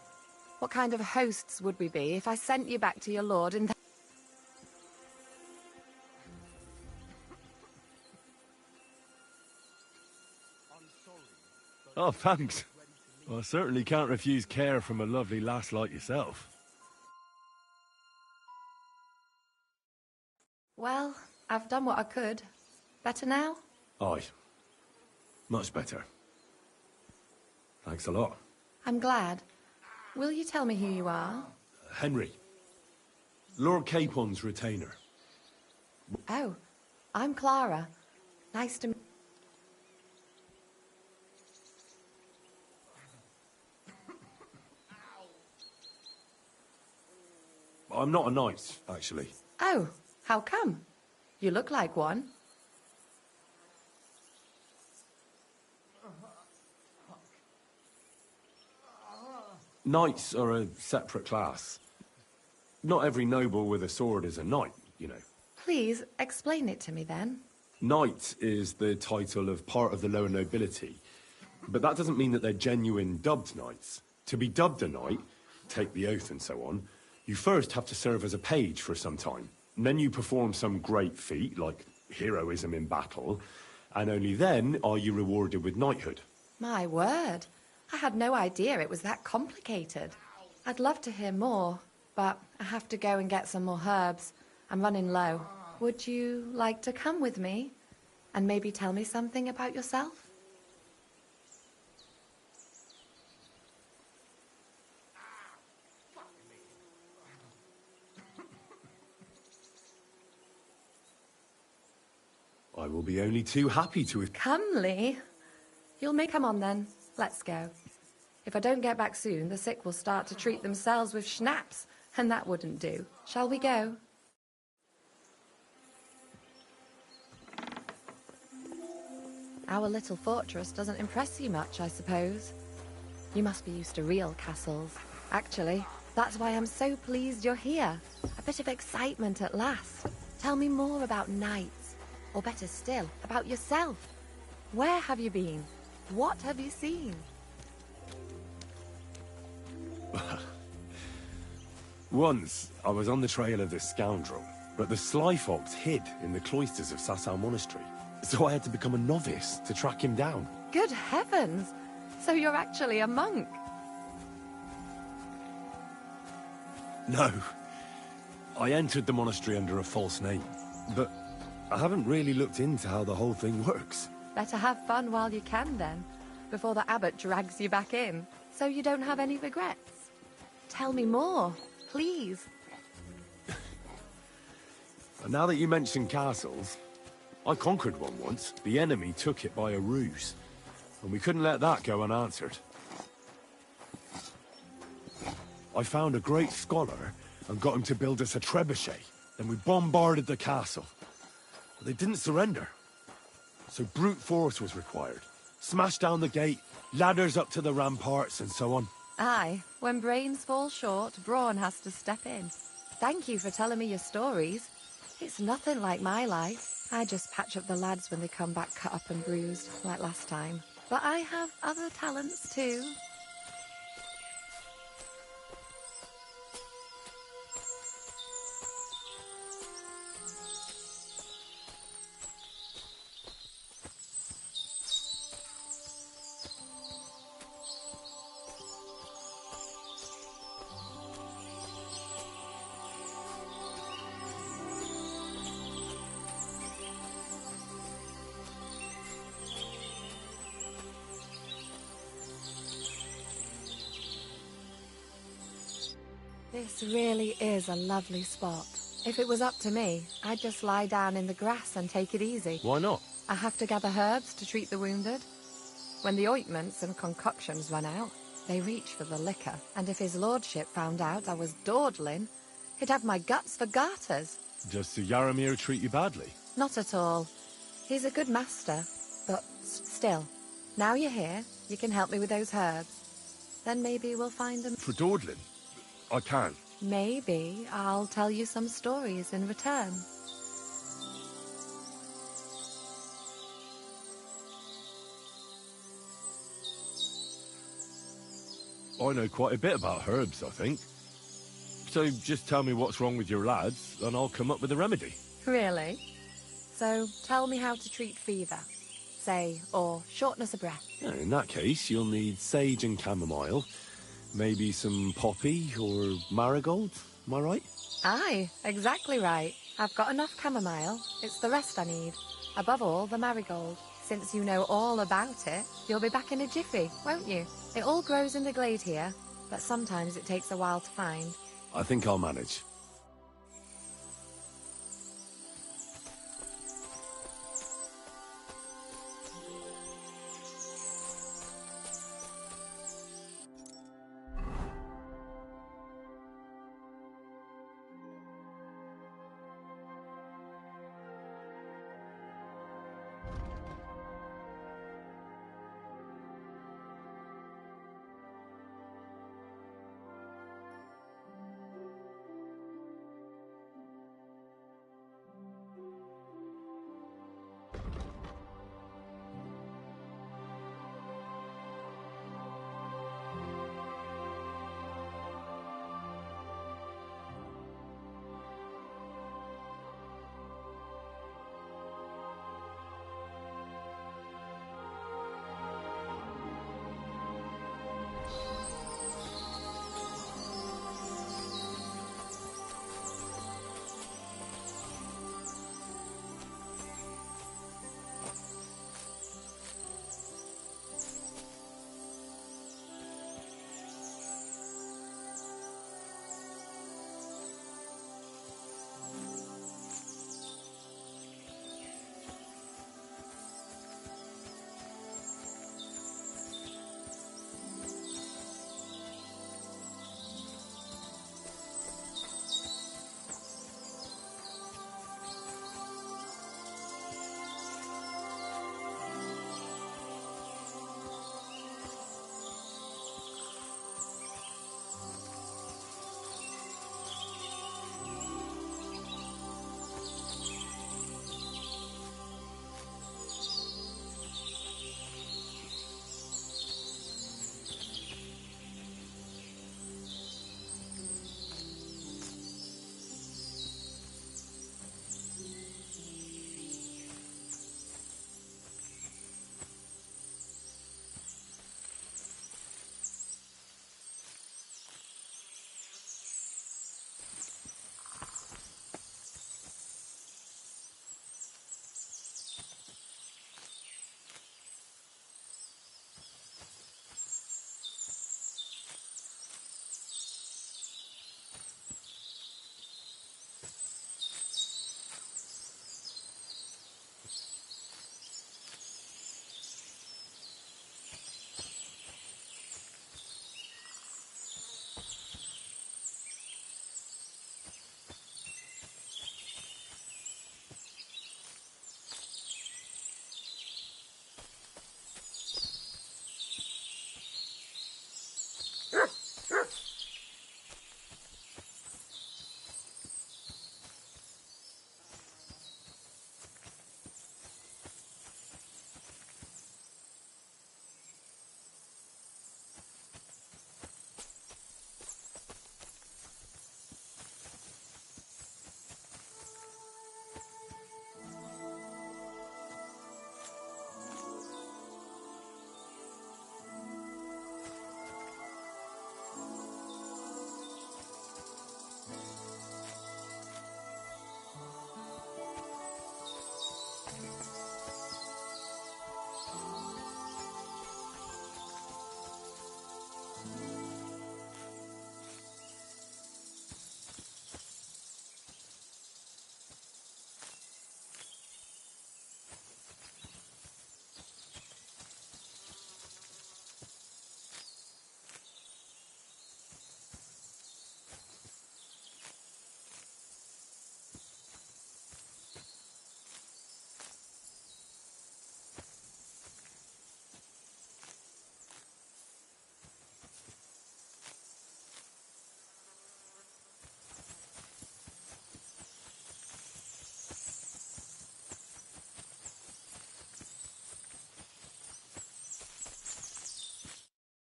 What kind of hosts would we be if I sent you back to your lord in the... Oh, thanks. Well, I certainly can't refuse care from a lovely lass like yourself. Well, I've done what I could. Better now? Aye. Much better. Thanks a lot. I'm glad. Will you tell me who you are? Henry. Lord Capon's retainer. Oh, I'm Clara. Nice to meet... I'm not a knight, actually. Oh, how come? You look like one. Knights are a separate class. Not every noble with a sword is a knight, you know. Please, explain it to me then. Knight is the title of part of the lower nobility. But that doesn't mean that they're genuine dubbed knights. To be dubbed a knight, take the oath and so on, you first have to serve as a page for some time. And then you perform some great feat, like heroism in battle, and only then are you rewarded with knighthood. My word. I had no idea it was that complicated. I'd love to hear more, but I have to go and get some more herbs. I'm running low. Would you like to come with me? And maybe tell me something about yourself? I will be only too happy to... Come, Lee. Come on then. Let's go. If I don't get back soon, the sick will start to treat themselves with schnapps, and that wouldn't do. Shall we go? Our little fortress doesn't impress you much, I suppose. You must be used to real castles. Actually, That's why I'm so pleased you're here. A bit of excitement at last. Tell me more about knights. Or better still, about yourself. Where have you been? What have you seen? Once, I was on the trail of this scoundrel, but the Sly Fox hid in the cloisters of Sasau Monastery. So I had to become a novice to track him down. Good heavens! So you're actually a monk? No. I entered the monastery under a false name, but I haven't really looked into how the whole thing works. Better have fun while you can then, before the abbot drags you back in, so you don't have any regrets. Tell me more, please. And now that you mention castles, I conquered one once. The enemy took it by a ruse, and we couldn't let that go unanswered. I found a great scholar and got him to build us a trebuchet. Then we bombarded the castle. But they didn't surrender. So brute force was required. Smash down the gate, ladders up to the ramparts, and so on. Aye, when brains fall short, brawn has to step in. Thank you for telling me your stories. It's nothing like my life. I just patch up the lads when they come back cut up and bruised, like last time. But I have other talents too. This really is a lovely spot. If it was up to me, I'd just lie down in the grass and take it easy. Why not? I have to gather herbs to treat the wounded. When the ointments and concoctions run out, they reach for the liquor, and if his lordship found out I was dawdling, he'd have my guts for garters. Does Sir Yaramir treat you badly? Not at all. He's a good master, but still, now you're here, you can help me with those herbs. Then maybe we'll find them. For dawdling? I can. Maybe I'll tell you some stories in return. I know quite a bit about herbs, I think. So just tell me what's wrong with your lads, and I'll come up with a remedy. Really? So tell me how to treat fever, say, or shortness of breath. In that case, you'll need sage and chamomile, maybe some poppy or marigold, am I right? Aye, exactly right. I've got enough chamomile. It's the rest I need. Above all, the marigold. Since you know all about it, you'll be back in a jiffy, won't you? It all grows in the glade here, but sometimes it takes a while to find. I think I'll manage.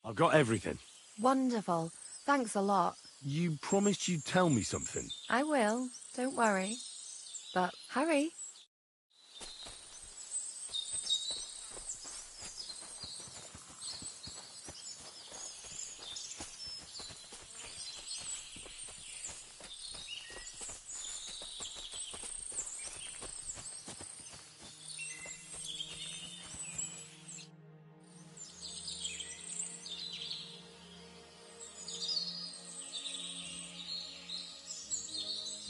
I've got everything. Wonderful. Thanks a lot. You promised you'd tell me something. I will. Don't worry. But hurry.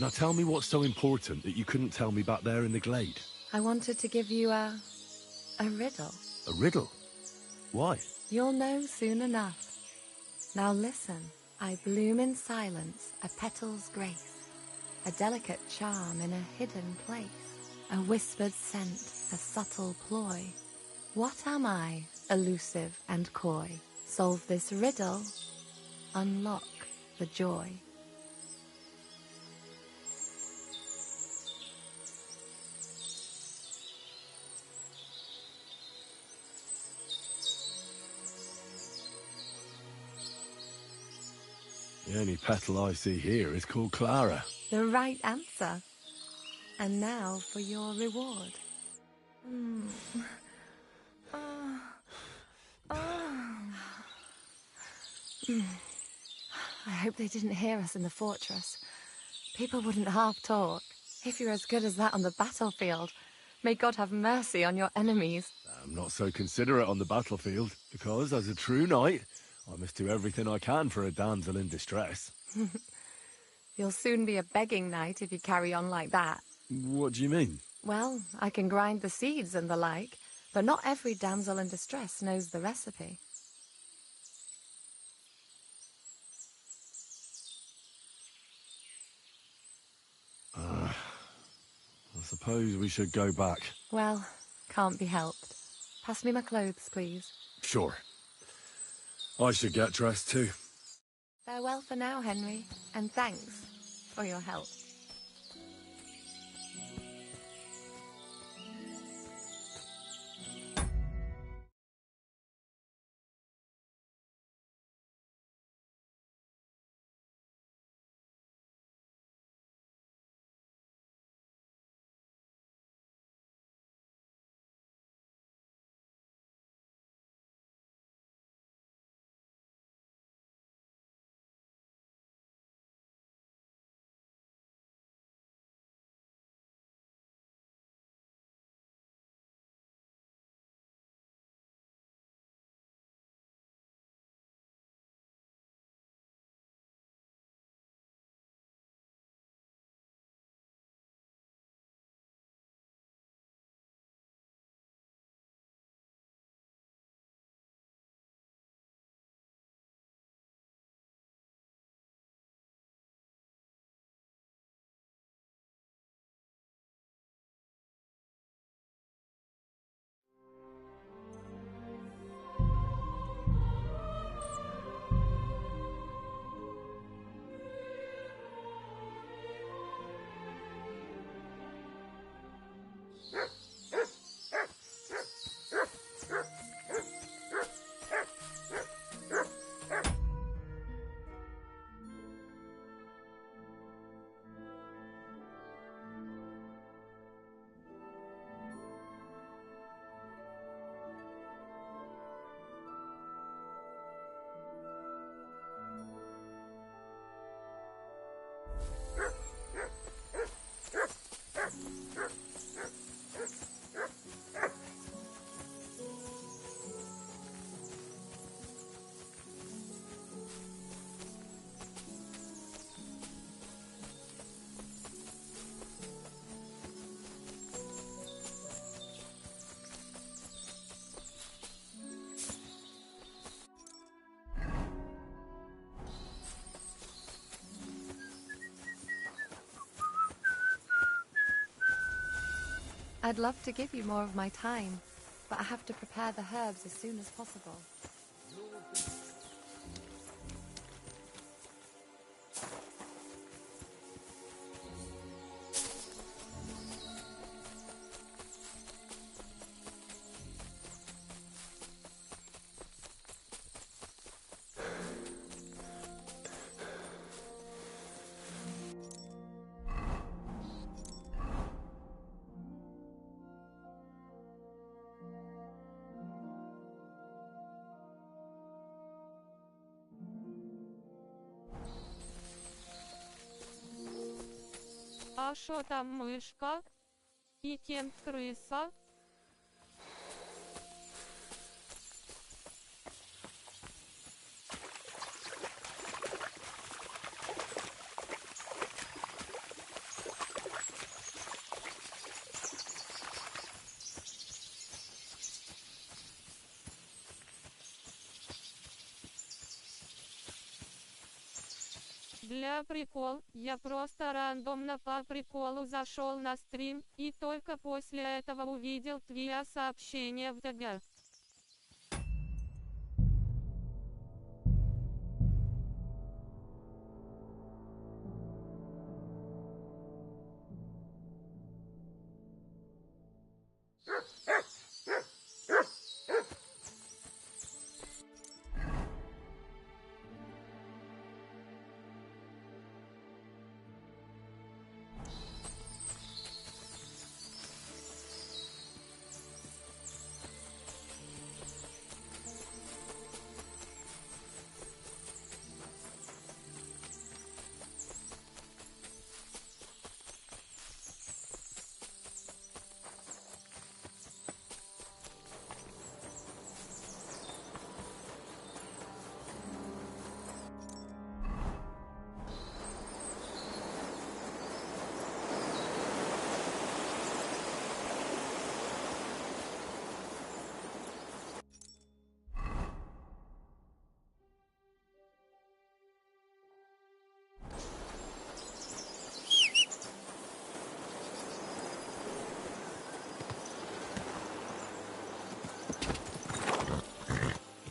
Now tell me what's so important that you couldn't tell me back there in the glade. I wanted to give you a riddle. A riddle? Why? You'll know soon enough. Now listen. I bloom in silence, a petal's grace, a delicate charm in a hidden place, a whispered scent, a subtle ploy. What am I, elusive and coy? Solve this riddle, unlock the joy. The only petal I see here is called Clara. The right answer. And now for your reward. I hope they didn't hear us in the fortress. People wouldn't half talk. If you're as good as that on the battlefield, may God have mercy on your enemies. I'm not so considerate on the battlefield, because as a true knight, I must do everything I can for a damsel in distress. You'll soon be a begging knight if you carry on like that. What do you mean? Well, I can grind the seeds and the like, but not every damsel in distress knows the recipe. I suppose we should go back. Well, can't be helped. Pass me my clothes, please. Sure. I should get dressed too. Farewell for now, Henry, and thanks for your help. I'd love to give you more of my time, but I have to prepare the herbs as soon as possible. А шо там мышка? И кем крыса? Для прикол, я просто рандомно по приколу зашел на стрим, и только после этого увидел твое сообщение в ДГ.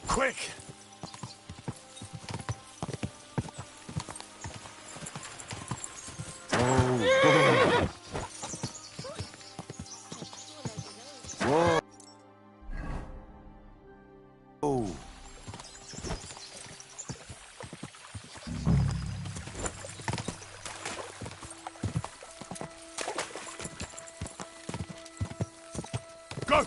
Quick! Whoa. Oh. Go!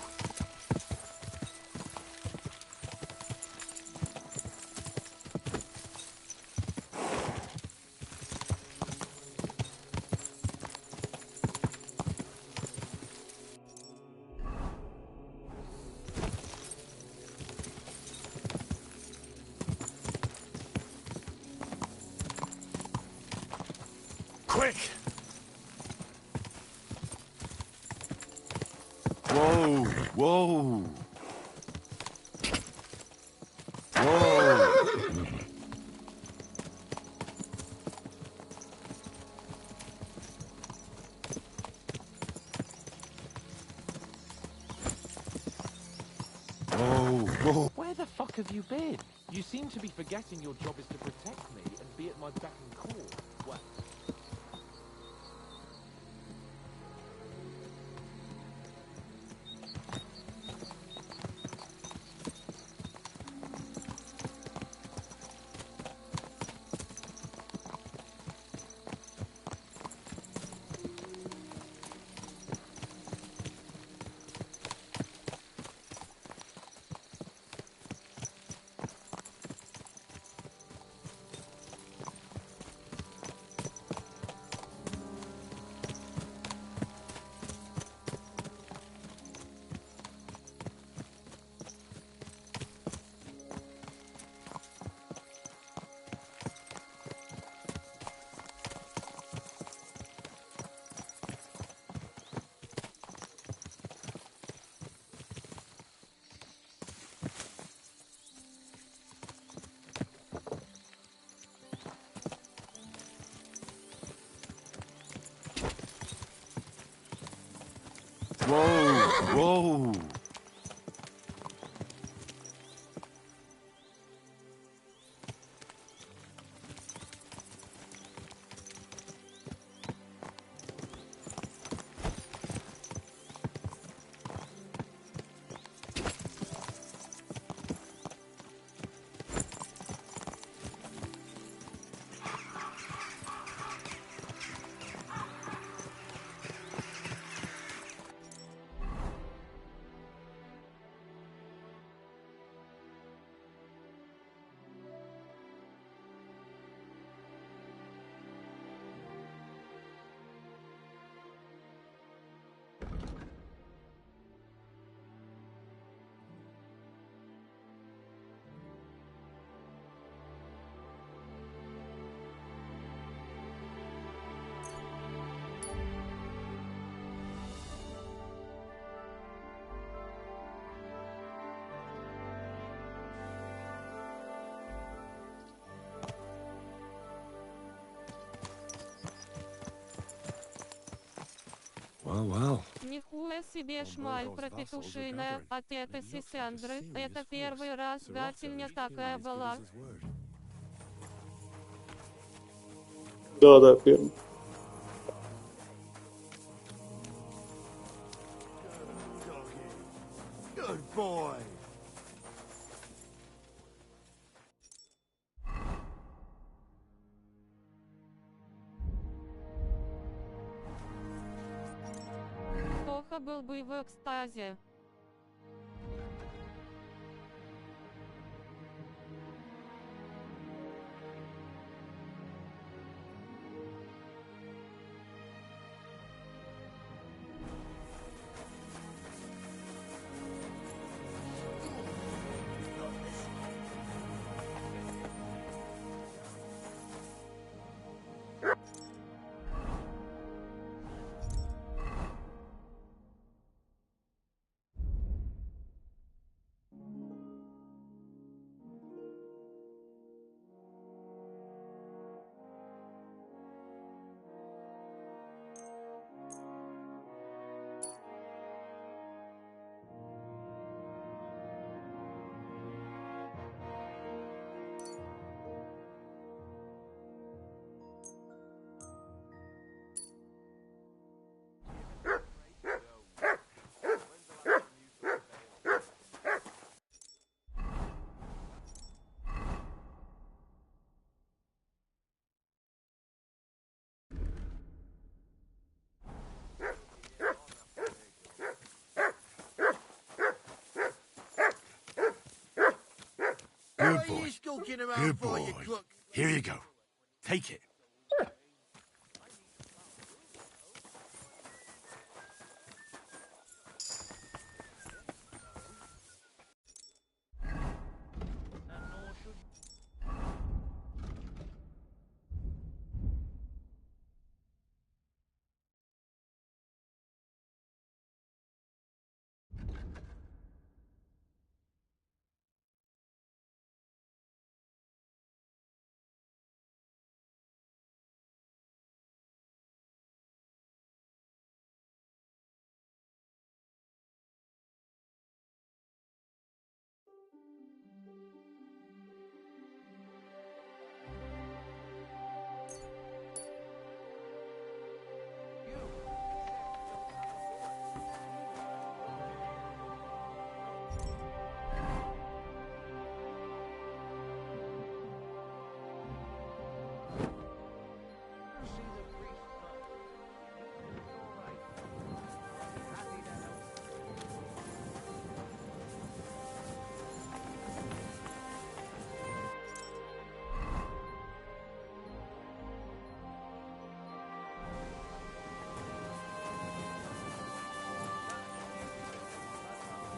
Quick! Whoa. Whoa. Whoa. Whoa. Where the fuck have you been? You seem to be forgetting your job is to protect me and be at my beck and call. Well, Whoa. Whoa. well. Нихуя себе шмаль пропетушиная от этой Сисяндры. Это первый раз гательня такая была. Да, первый. Good boy. Тоха был бы в экстазе. Good boy. Good boy. Here you go. Take it.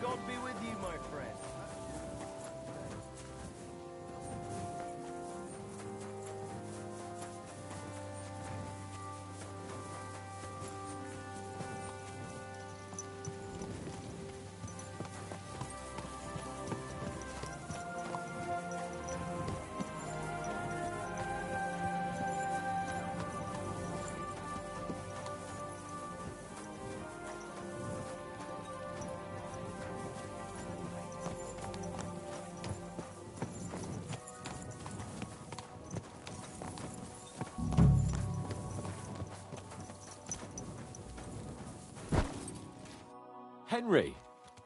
God be with you, my friend. Henry,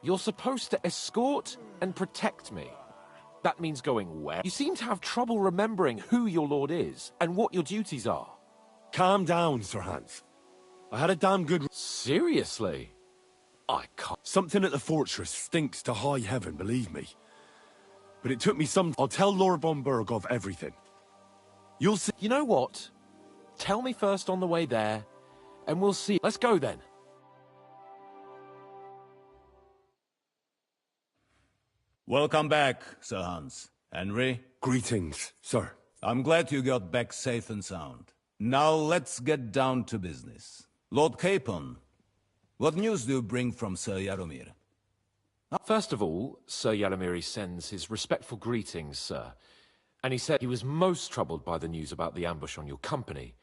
you're supposed to escort and protect me. That means going where? You seem to have trouble remembering who your lord is and what your duties are. Calm down, Sir Hans. I had a damn good... Seriously? I can't... Something at the fortress stinks to high heaven, believe me. But it took me some... I'll tell Lord von Burgov everything. You'll see... You know what? Tell me first on the way there, and we'll see. Let's go then. Welcome back, Sir Hans. Henry? Greetings, sir. I'm glad you got back safe and sound. Now let's get down to business. Lord Capon, what news do you bring from Sir Jaromir? First of all, Sir Jaromir sends his respectful greetings, sir. And he said he was most troubled by the news about the ambush on your company.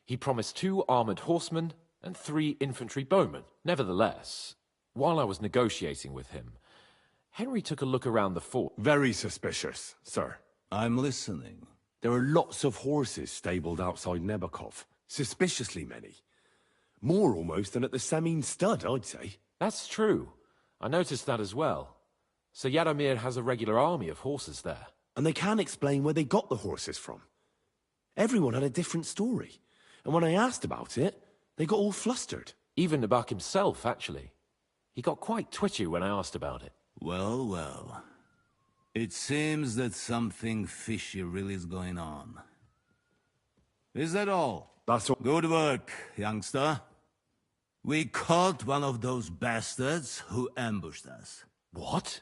He promised 2 armored horsemen and 3 infantry bowmen. Nevertheless, while I was negotiating with him, Henry took a look around the fort. Very suspicious, sir. I'm listening. There are lots of horses stabled outside Nebakov. Suspiciously many. More almost than at the Samin stud, I'd say. That's true. I noticed that as well. So Yaramir has a regular army of horses there. And they can't explain where they got the horses from. Everyone had a different story. And when I asked about it, they got all flustered. Even Nabak himself, actually. He got quite twitchy when I asked about it. Well, well. It seems that something fishy really is going on. Is that all? That's all. Good work, youngster. We caught one of those bastards who ambushed us. What?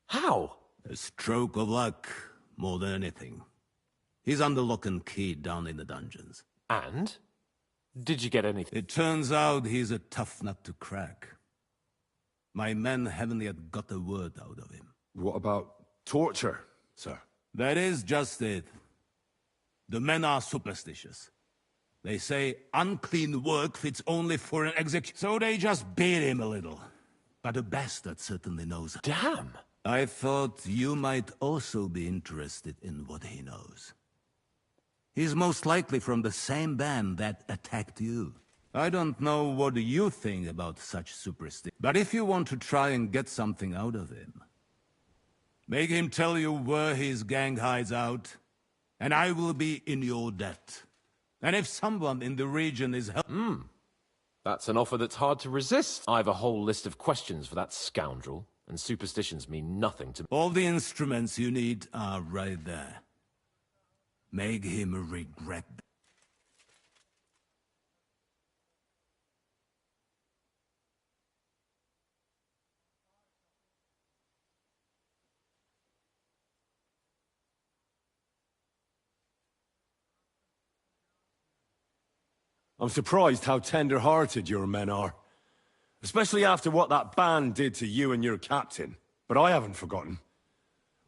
How? A stroke of luck, more than anything. He's under lock and key down in the dungeons. And? Did you get anything? It turns out he's a tough nut to crack. My men haven't yet got a word out of him. What about torture, sir? That is just it. The men are superstitious. They say unclean work fits only for an execution, so they just beat him a little. But the bastard certainly knows. Damn! I thought you might also be interested in what he knows. He's most likely from the same band that attacked you. I don't know what you think about such superstition, but if you want to try and get something out of him, make him tell you where his gang hides out, and I will be in your debt. And if someone in the region is That's an offer that's hard to resist. I've a whole list of questions for that scoundrel, and superstitions mean nothing to me. All the instruments you need are right there. Make him regret. I'm surprised how tender-hearted your men are. Especially after what that band did to you and your captain. But I haven't forgotten.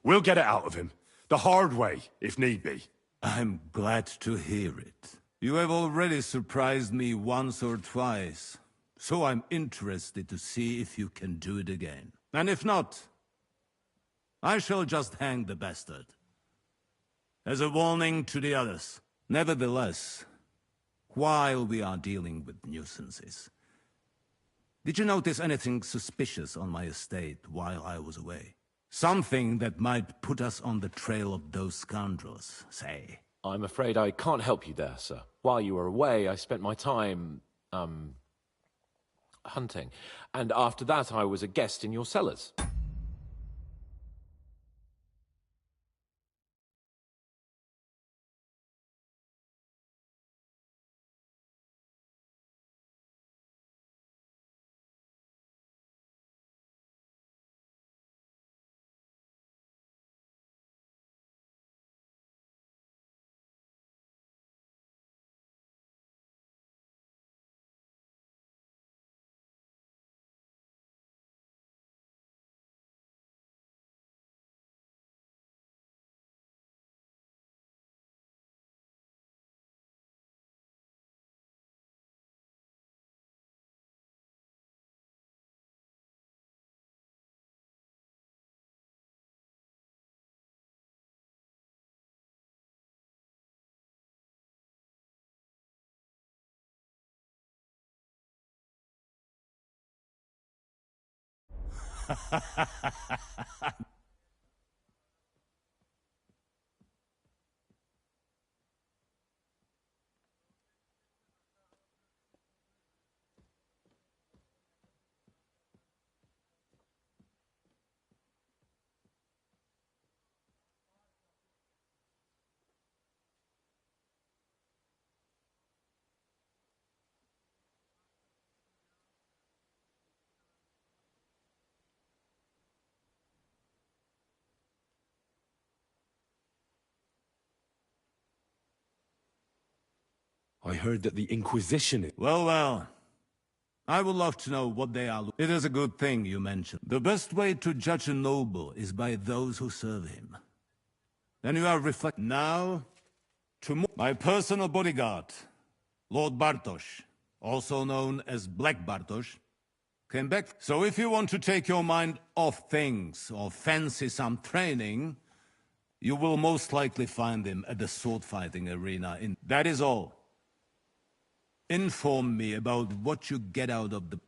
We'll get it out of him. The hard way, if need be. I'm glad to hear it. You have already surprised me once or twice, so I'm interested to see if you can do it again. And if not, I shall just hang the bastard. As a warning to the others. Nevertheless, while we are dealing with nuisances, did you notice anything suspicious on my estate while I was away? Something that might put us on the trail of those scoundrels, say. I'm afraid I can't help you there, sir. While you were away, I spent my time, hunting. And after that, I was a guest in your cellars. I heard that the Inquisition... Well, well. I would love to know what they are. It is a good thing you mentioned. The best way to judge a noble is by those who serve him. Then you are reflect. Now, to my personal bodyguard, Lord Bartosz. also known as Black Bartosz, came back. So if you want to take your mind off things or fancy some training, you will most likely find him at the sword-fighting arena. That is all. Inform me about what you get out of the...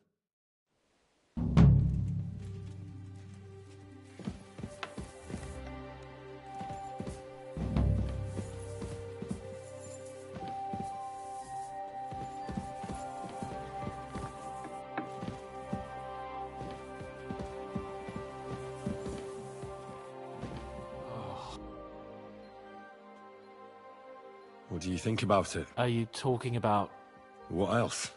What do you think about it? Are you talking about... What else?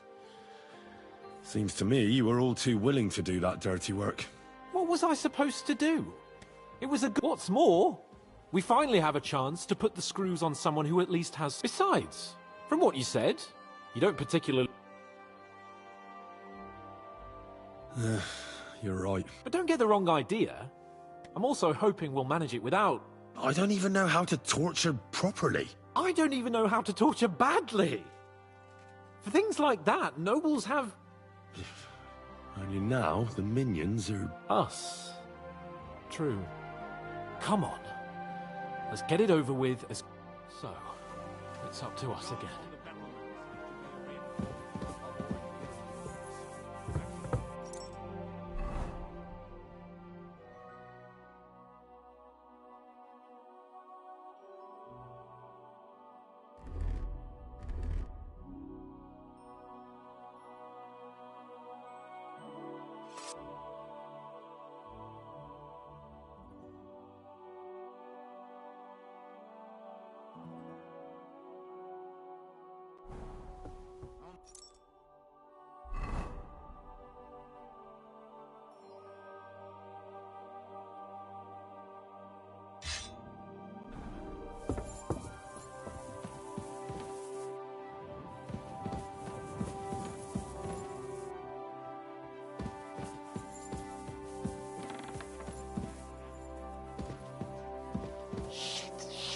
Seems to me you were all too willing to do that dirty work. What was I supposed to do? It was a... What's more, we finally have a chance to put the screws on someone who at least has... Besides, from what you said, you don't particularly... You're right. But don't get the wrong idea. I'm also hoping we'll manage it without... I don't even know how to torture properly. I don't even know how to torture badly. For things like that, nobles have... Only now, the minions are... Us. True. Come on. Let's get it over with as... So, it's up to us again.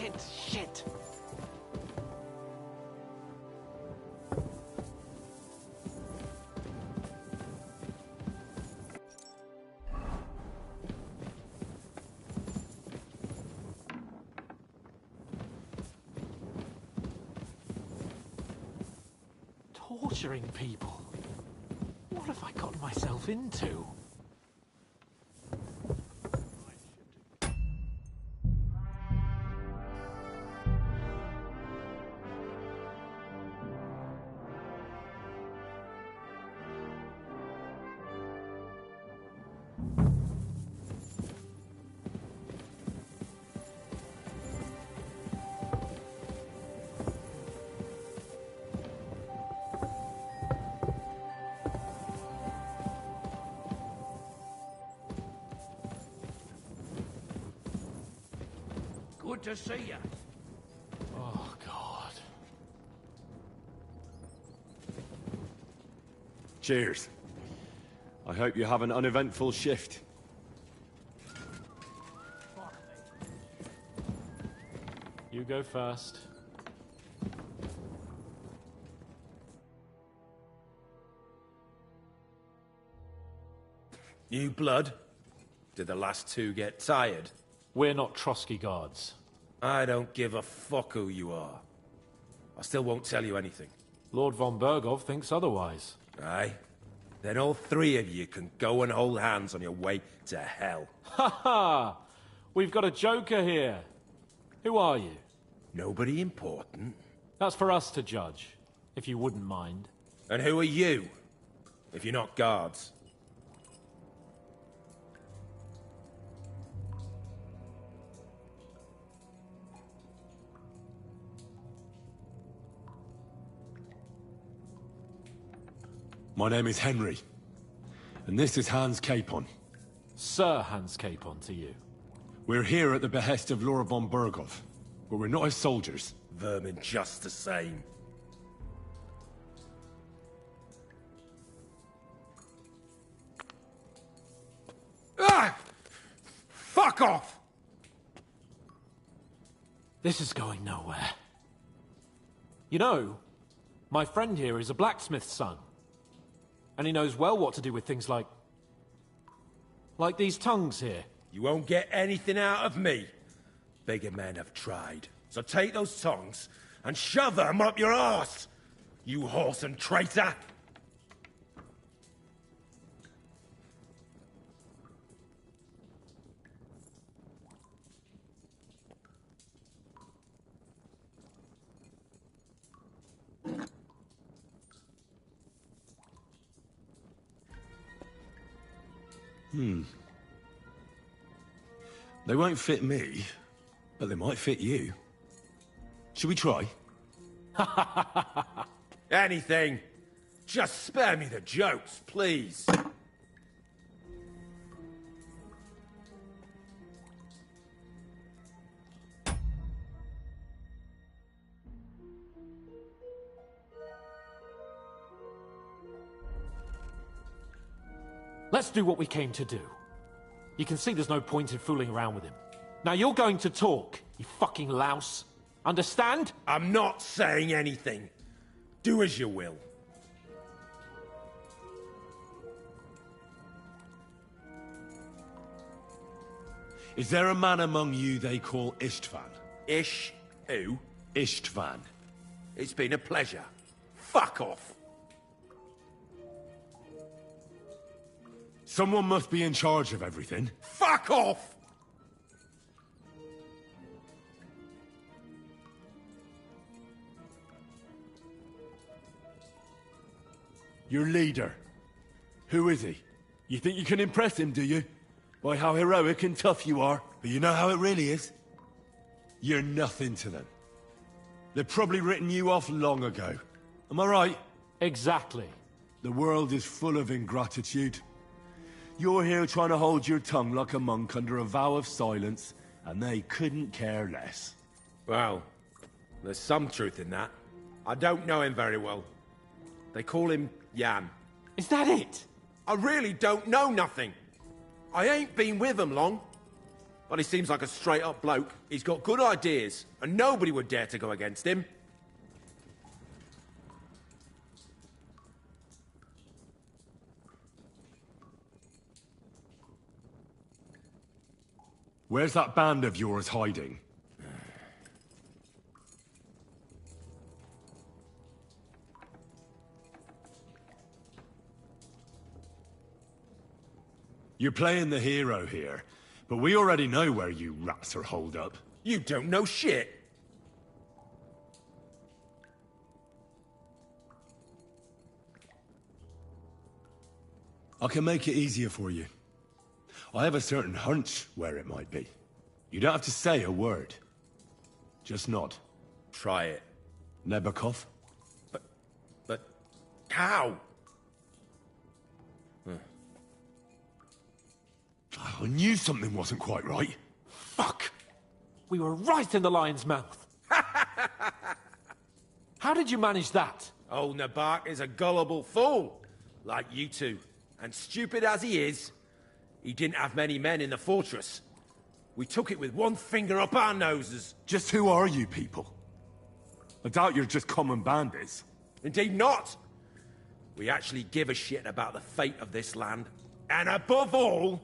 Shit! Torturing people? What have I gotten myself into? Good to see you. Oh, God. Cheers. I hope you have an uneventful shift. You go first. New blood? Did the last two get tired? We're not Trotsky guards. I don't give a fuck who you are. I still won't tell you anything. Lord von Bergov thinks otherwise. Aye? Then all three of you can go and hold hands on your way to hell. Ha ha! We've got a joker here. Who are you? Nobody important. That's for us to judge, if you wouldn't mind. And who are you? If you're not guards. My name is Henry, and this is Hans Capon. Sir Hans Capon to you. We're here at the behest of Lord von Bergov, but we're not his soldiers. Vermin just the same. Ah! Fuck off! This is going nowhere. You know, My friend here is a blacksmith's son. And he knows well what to do with things like these tongues here. You won't get anything out of me. Bigger men have tried. So take those tongs and shove them up your arse, you horse and traitor! They won't fit me, but they might fit you. Should we try? Anything. Just spare me the jokes, please. Let's do what we came to do. You can see there's no point in fooling around with him. Now you're going to talk, you fucking louse. Understand? I'm not saying anything. Do as you will. Is there a man among you they call Istvan? Ish? Who? Istvan. It's been a pleasure. Fuck off. Someone must be in charge of everything. Fuck off! Your leader. Who is he? You think you can impress him, do you? By how heroic and tough you are. But you know how it really is? You're nothing to them. They've probably written you off long ago. Am I right? Exactly. The world is full of ingratitude. You're here trying to hold your tongue like a monk under a vow of silence, and they couldn't care less. Well, there's some truth in that. I don't know him very well. They call him Jan. Is that it? I really don't know nothing. I ain't been with him long. But he seems like a straight-up bloke. He's got good ideas, and nobody would dare to go against him. Where's that band of yours hiding? You're playing the hero here, but we already know where you rats are holed up. You don't know shit. I can make it easier for you. I have a certain hunch where it might be. You don't have to say a word. Just nod. Try it. Nebakov? But how? I knew something wasn't quite right. Fuck! We were right in the lion's mouth. How did you manage that? Old Nabark is a gullible fool, like you two. And stupid as he is, he didn't have many men in the fortress. We took it with one finger up our noses. Just who are you people? I doubt you're just common bandits. Indeed not. We actually give a shit about the fate of this land. And above all...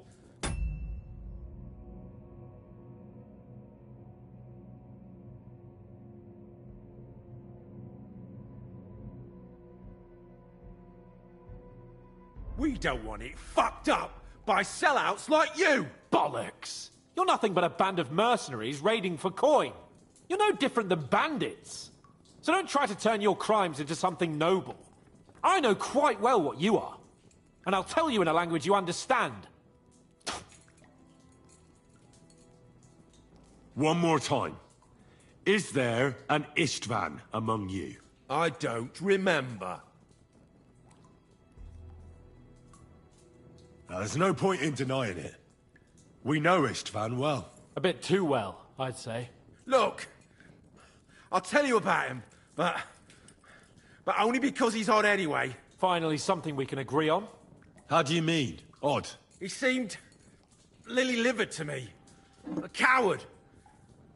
we don't want it fucked up by sellouts like you! Bollocks! You're nothing but a band of mercenaries raiding for coin. You're no different than bandits. So don't try to turn your crimes into something noble. I know quite well what you are. And I'll tell you in a language you understand. One more time. Is there an Istvan among you? I don't remember. Now, there's no point in denying it. We know Istvan well. A bit too well, I'd say. Look, I'll tell you about him, but only because he's odd anyway. Finally, something we can agree on. How do you mean, odd? He seemed lily-livered to me. A coward.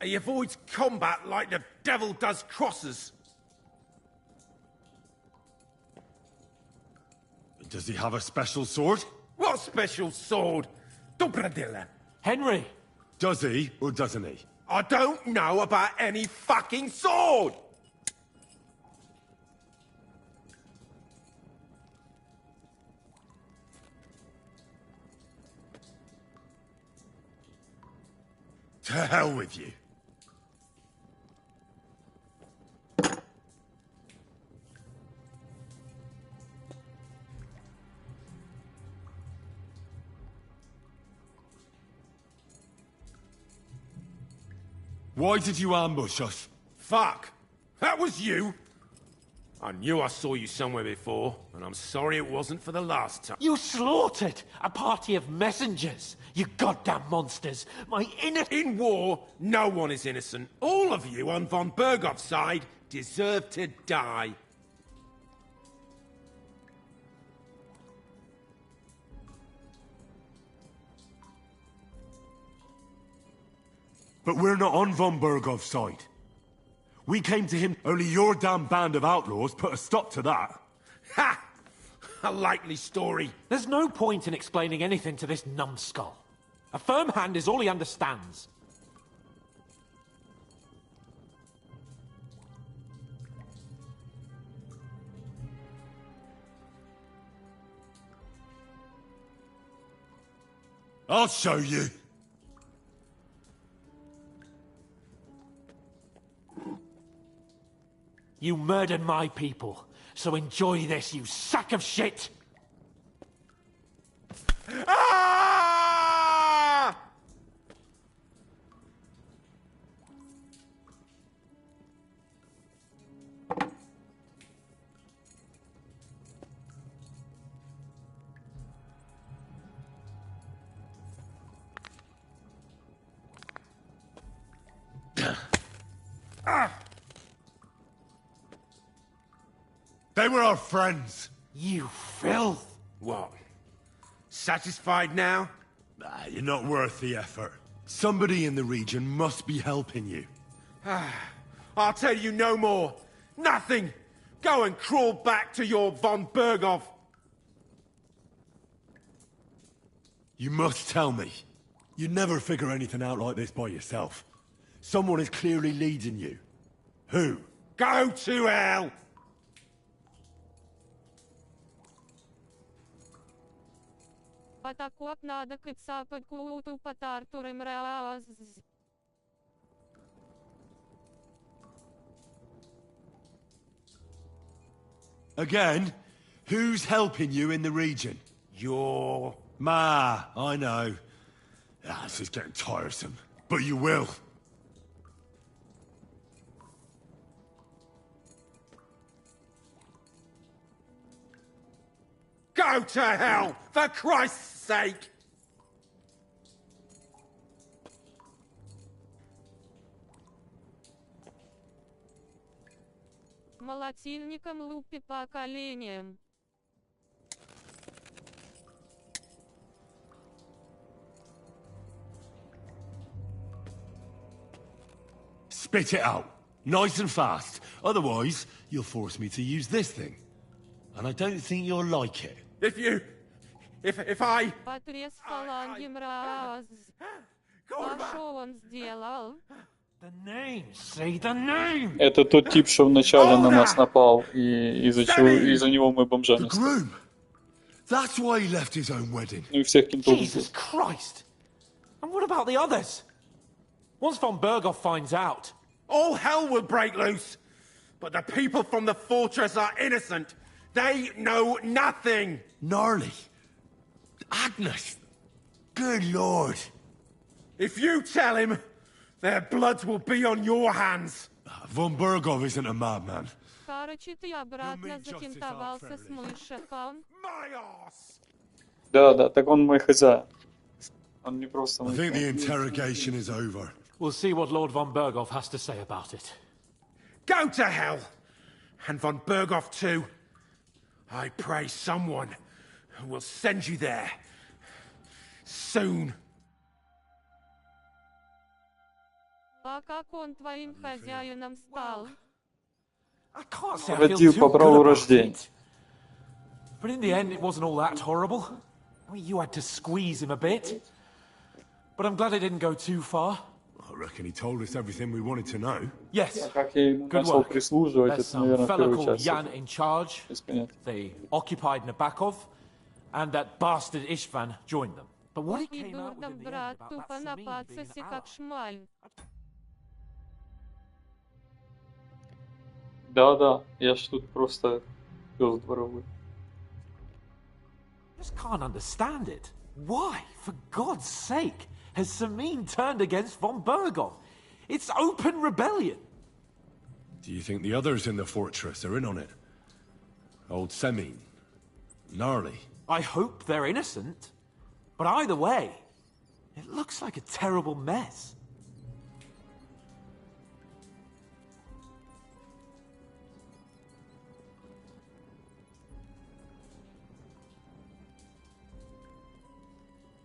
He avoids combat like the devil does crosses. Does he have a special sword? What special sword? Dobradilla. Henry! Does he, or doesn't he? I don't know about any fucking sword! To hell with you. Why did you ambush us? Fuck! That was you! I knew I saw you somewhere before, and I'm sorry it wasn't for the last time. You slaughtered a party of messengers, you goddamn monsters! In war, no one is innocent. All of you on von Bergov's side deserve to die. But we're not on von Bergov's side. We came to him, only your damn band of outlaws put a stop to that. Ha! A likely story. There's no point in explaining anything to this numbskull. A firm hand is all he understands. I'll show you. You murdered my people, so enjoy this, you sack of shit! Ah! They were our friends. You filth! What? Satisfied now? You're not worth the effort. Somebody in the region must be helping you. I'll tell you no more. Nothing. Go and crawl back to your von Bergov. You must tell me. You'd never figure anything out like this by yourself. Someone is clearly leading you. Who? Go to hell! Атакуап надо кыцапать кулуту патартурым рааз. Again? Who's helping you in the region? Your... Ma, I know. This is getting tiresome. But you will. Go to hell, for Christ's sake! Молотильником лупи по коленям. Spit it out. Nice and fast. Otherwise, you'll force me to use this thing. And I don't think you'll like it. If I... Потряс фалангем раз. А шо он сделал? Это тот тип, что вначале на нас напал, и из-за него мы бомжами стали. That's why he left his own wedding. Ну и всех кентов. Jesus Christ! And what about the others? Once von Bergov finds out... All hell will break loose! But the people from the fortress are innocent! They know nothing! Gnarly. Agnes. Good Lord. If you tell him, their blood will be on your hands. Von Bergov isn't a madman. Короче, ты обратно закентовался с мышехом. Да, так он мой хозяин. Он не просто мой. I think the interrogation is over. We'll see what Lord von Bergov has to say about it. Go to hell! And von Bergov too. I pray someone will send you there. Soon. А как он твоим хозяином стал? Родил по праву рождения. But in the end, it wasn't all that horrible. I mean, you had to squeeze him a bit. But I'm glad it didn't go too far. I reckon he told us everything we wanted to know. Yes. Как я ему Good начал work. прислуживать, There's это, some наверное, fellow первая called часть. Jan in charge. Без понятия. They occupied Nabokov, and that bastard Istvan joined them. But what he И came out with дурдом in the end брат about тупо that на Samin being пацасе an как ally. шмаль. Да, я ж тут просто пёс дворовой. I just can't understand it. Why, for God's sake, has Samin turned against von Bergov? It's open rebellion. Do you think the others in the fortress are in on it? Old Semin, Gnarly. I hope they're innocent. But either way, it looks like a terrible mess.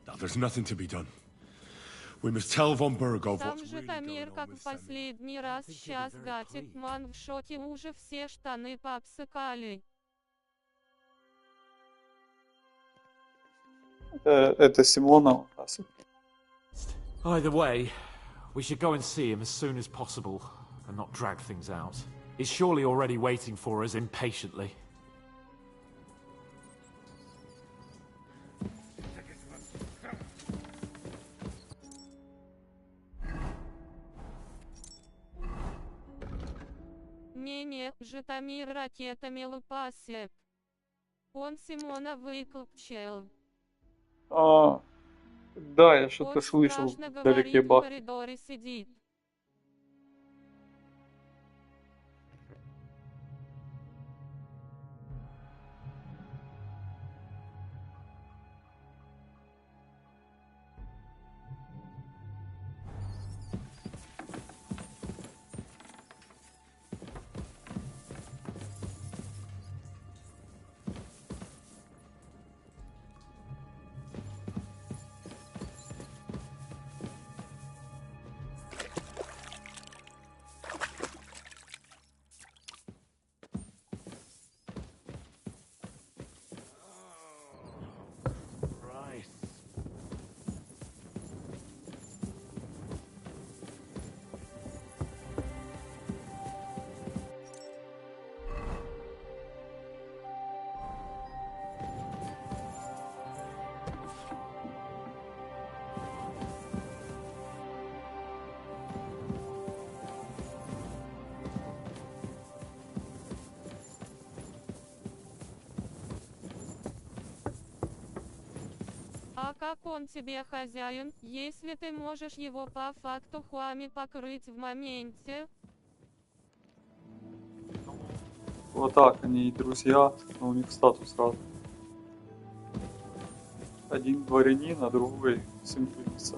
Now, there's nothing to be done. We must tell von Bergov Там what's же really Тамир, going как on в with Semin. последний раз, сейчас гатит ман в шоке, уже все штаны пообсыкали. Это Симонов. Either way, we should go and see him as soon as possible and not drag things out. He's surely already waiting for us impatiently. Не-не, Житомир ракетами лупасит. Он Симона выклопчил. Да, я что-то Вот слышал страшно вдалеке говорит, в бах. коридоре сидит. А как он тебе хозяин, если ты можешь его по факту хуами покрыть в моменте? Вот так, они и друзья, но у них статус разный. Один дворянин, а другой сын принца.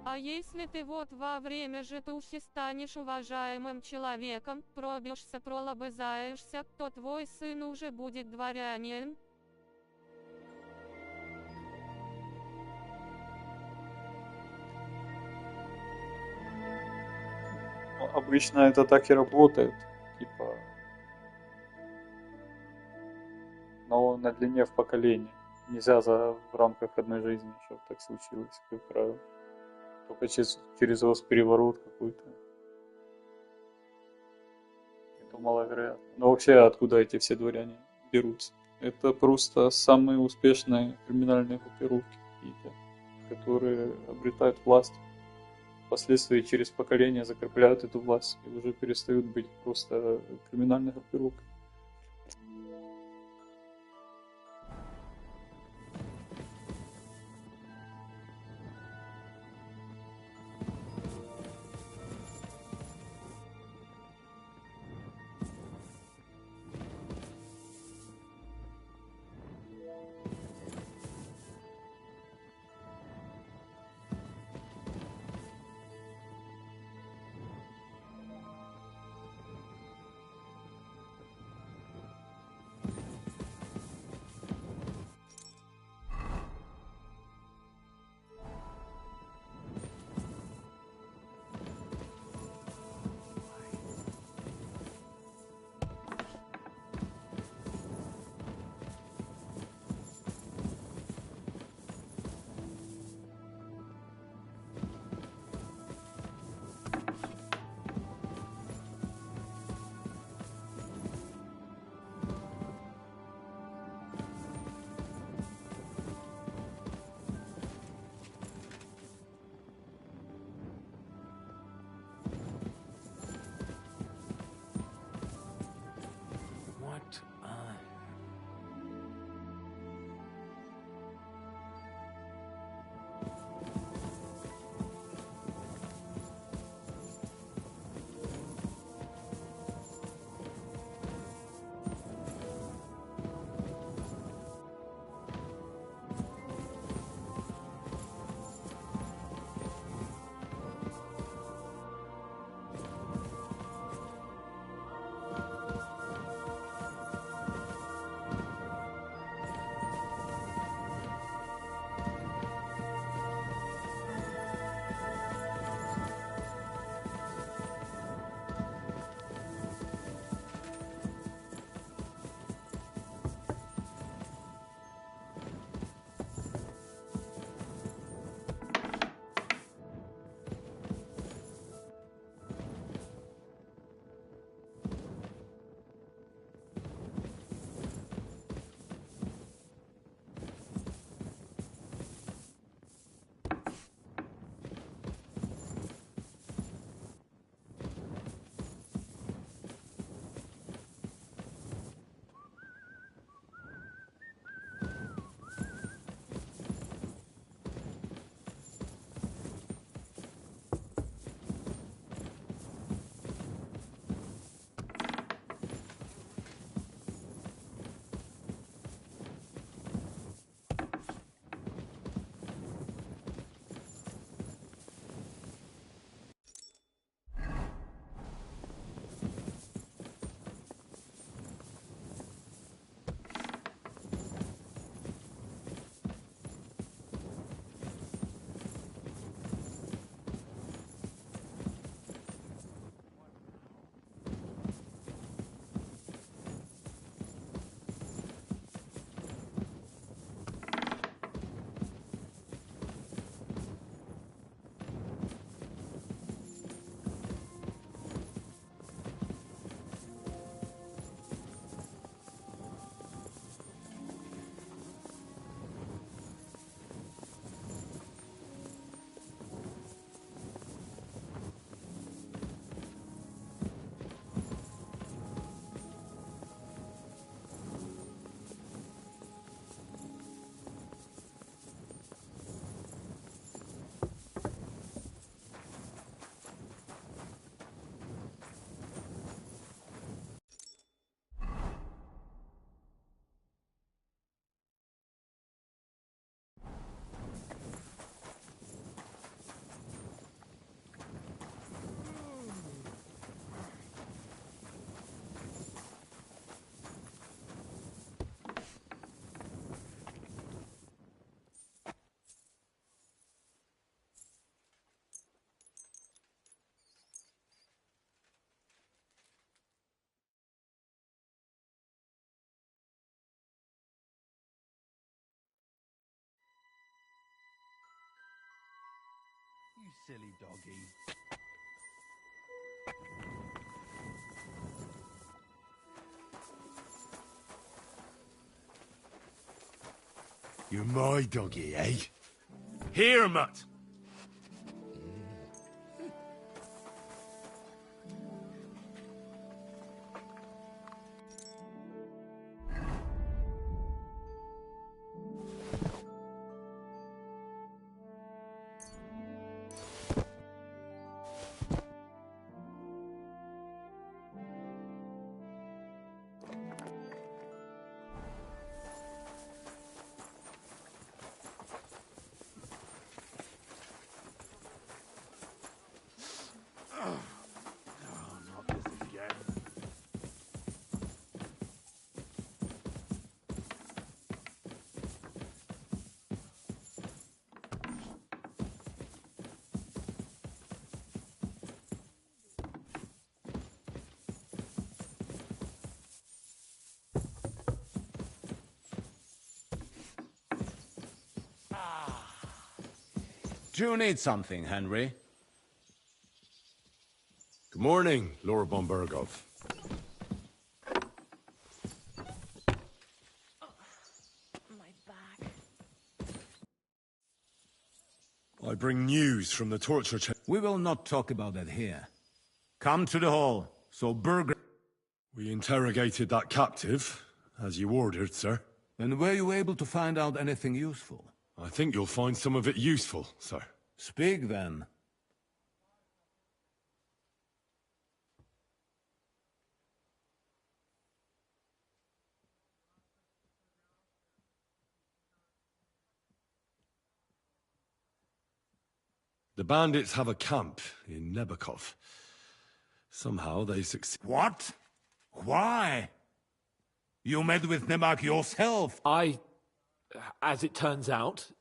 А если ты вот во время житухи станешь уважаемым человеком, пробьешься, пролобызаешься, то твой сын уже будет дворянин? Ну, обычно это так и работает, типа, но на длине в поколении. Нельзя в рамках одной жизни, чтобы так случилось, как правило. Только через переворот какой-то. Это маловероятно. Но вообще, откуда эти все дворяне берутся? Это просто самые успешные криминальные группировки какие-то, которые обретают власть. Впоследствии через поколение закрепляют эту власть и уже перестают быть просто криминальной группировкой. silly doggy. You're my doggy, eh? Here, mutt! Do you need something, Henry? Good morning, Lord von Burgov. My back. I bring news from the torture chamber. We will not talk about that here. Come to the hall, so Burger... We interrogated that captive, as you ordered, sir. And were you able to find out anything useful? I think you'll find some of it useful, sir. Speak, then. The bandits have a camp in Nebakov. Somehow they succeed. What? Why? You met with Nemak yourself. As it turns out,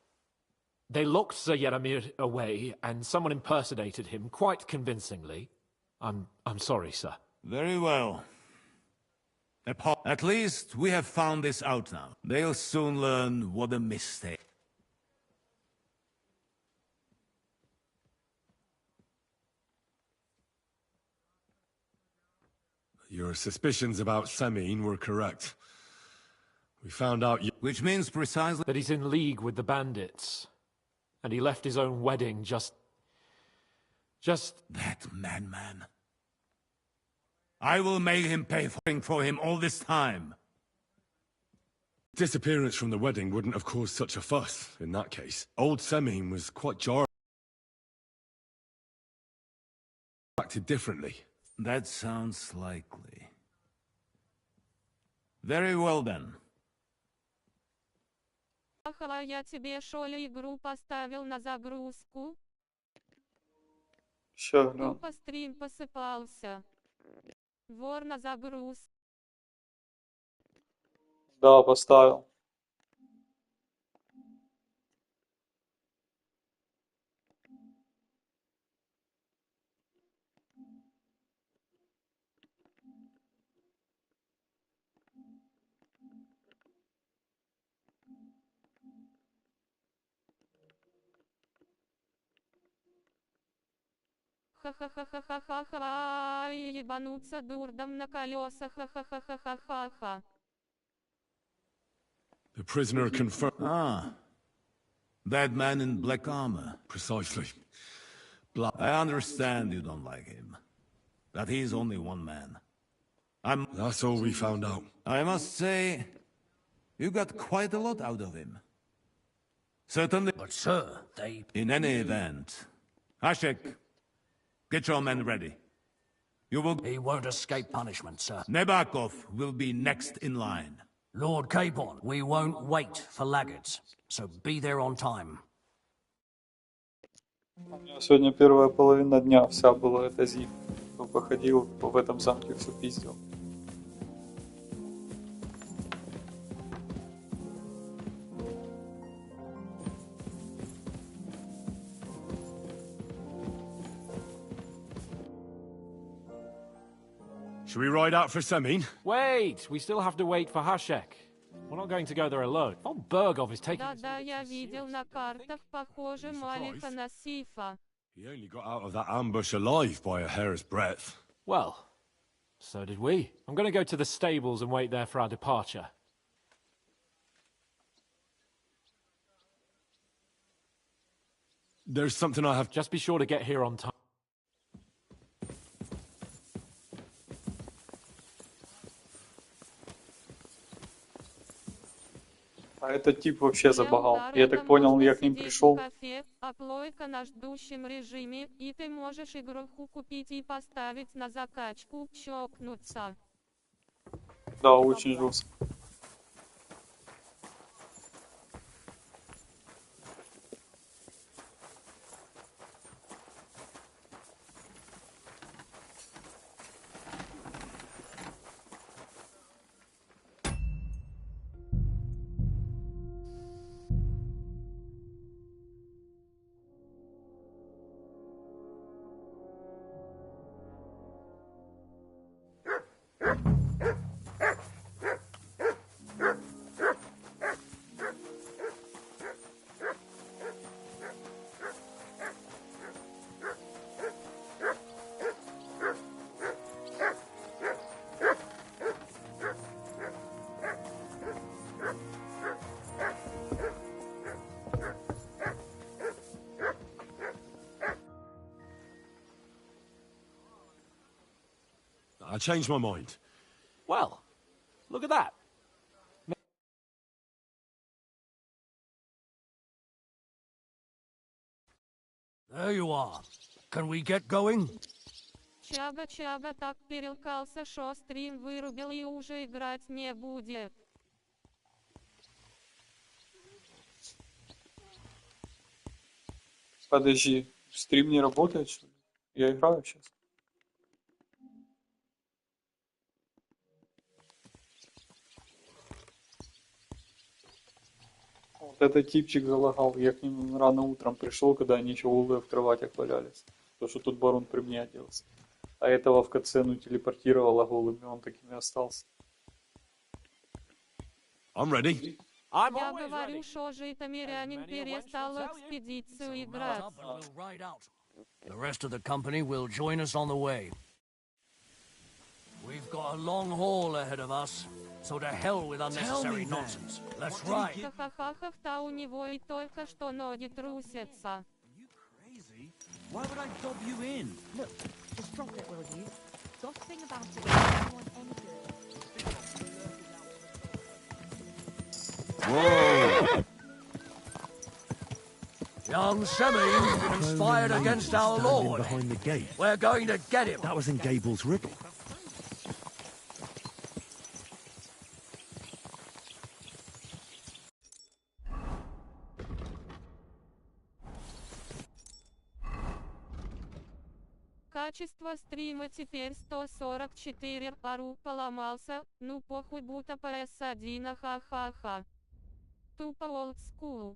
they locked Sir Yaramir away, and someone impersonated him quite convincingly. I'm sorry, sir. Very well. At least we have found this out now. They'll soon learn what a mistake. Your suspicions about Semin were correct. We found out Which means precisely that he's in league with the bandits. And he left his own wedding just... That madman. I will make him pay for him all this time. Disappearance from the wedding wouldn't have caused such a fuss, in that case. Old Semin was quite jarred. Acted differently. That sounds likely. Very well then. Ага, я тебе шоли игру поставил на загрузку. Ща гляну. Тупо стрим посыпался. Вор на загруз. Да, поставил. Ха-ха-ха-ха-ха-ха-ха. И ебануться дурдом на колесах. Ха-ха-ха-ха-ха-ха. The prisoner confirmed. Ah. That man in black armor. Precisely. I understand you don't like him. That he's only one man. That's all we found out. I must say, you got quite a lot out of him. Certainly. But sir, they... In any event, Hashek, get your men ready. You will... He won't escape punishment, sir. Nebakov will be next in line. Lord Capon, we won't wait for laggards, so be there on time. У меня сегодня первая половина дня вся была это зим. Походил в этом замке, все пиздил. Should we ride out for Semin? Wait! We still have to wait for Hashek. We're not going to go there alone. Von Burgov is taking... Да-да, я видел на картах, похоже, Малиха на Сифа. He only got out of that ambush alive by a hair's breadth. Well, so did we. I'm going to go to the stables and wait there for our departure. There's something I have... Just be sure to get here on time. А этот тип вообще забагал. Я так понял, я к ним пришел. А плойка на ждущем режиме, и ты можешь игруху купить и поставить на закачку, чокнуться. Да, очень жестко. I changed my mind. Well, look at that. There you are. Can we get going? Чага так перелкался, шо стрим вырубил и уже играть не будет. Подожди, стрим не работает, что ли? Я играю сейчас. Вот этот типчик залагал. Я к ним рано утром пришел, когда они еще голые в кроватях валялись. То, что тут барон при мне оделся. А этого в кацену телепортировало голыми, он таким и остался. I'm ready. Я говорю, что житомирянин перестал экспедицию играть. The rest of the company will join us on the way. We've got a long haul ahead of us, so to hell with unnecessary nonsense. Let's ride. Ха-ха-ха-ха, у него и только что ноги трусятся. Why would I dob you in? Look, just drop it, will you? Gossiping about it doesn't want any good. Whoa! Young Semi conspired against our lord. Behind the gate. We're going to get him. That was in Gable's Ribble. Качество стрима теперь 144, пару поломался, ну похуй будто PS1, ха-ха-ха. Тупо old school.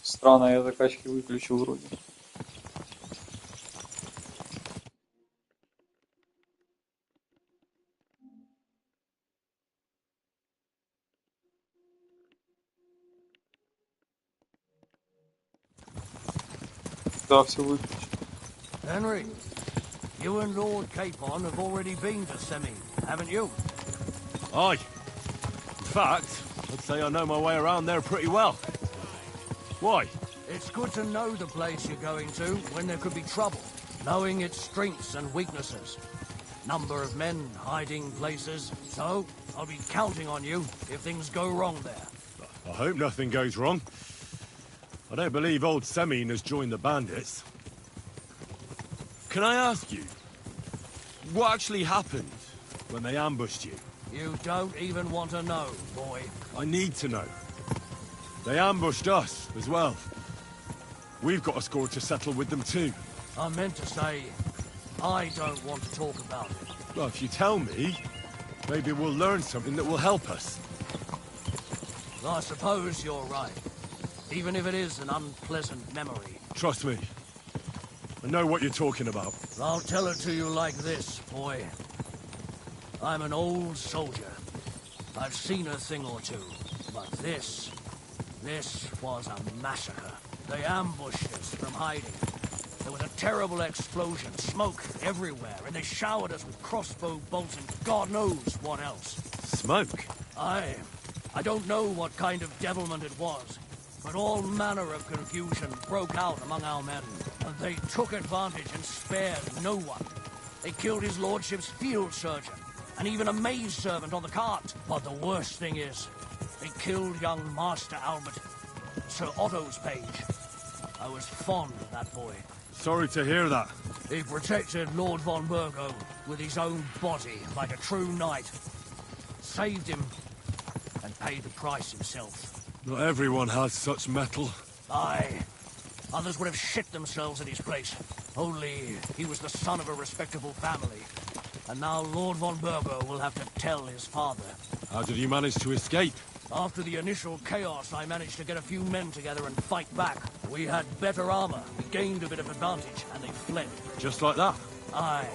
Странно, я закачки выключил вроде. Да, все выключил. Henry, you and Lord Capon have already been to Semi, haven't you? Aye. In fact, I'd say I know my way around there pretty well. Why? It's good to know the place you're going to when there could be trouble, knowing its strengths and weaknesses. Number of men, hiding places, so I'll be counting on you if things go wrong there. I hope nothing goes wrong. I don't believe old Semine has joined the bandits. Can I ask you, what actually happened when they ambushed you? You don't even want to know, boy. I need to know. They ambushed us as well. We've got a score to settle with them too. I meant to say, I don't want to talk about it. Well, if you tell me, maybe we'll learn something that will help us. I suppose you're right. Even if it is an unpleasant memory. Trust me. I know what you're talking about. I'll tell it to you like this, boy. I'm an old soldier. I've seen a thing or two, but this was a massacre. They ambushed us from hiding. There was a terrible explosion, smoke everywhere, and they showered us with crossbow bolts and God knows what else. Smoke? I don't know what kind of devilment it was, but all manner of confusion broke out among our men, and they took advantage and spared no one. They killed his lordship's field surgeon, and even a maid servant on the cart. But the worst thing is, they killed young Master Albert, Sir Otto's page. I was fond of that boy. Sorry to hear that. He protected Lord von Burgo with his own body like a true knight. Saved him and paid the price himself. Not everyone has such metal. Aye. Others would have shit themselves in his place. Only he was the son of a respectable family. And now Lord von Burgo will have to tell his father. How did you manage to escape? After the initial chaos, I managed to get a few men together and fight back. We had better armor, we gained a bit of advantage, and they fled. Just like that? Aye.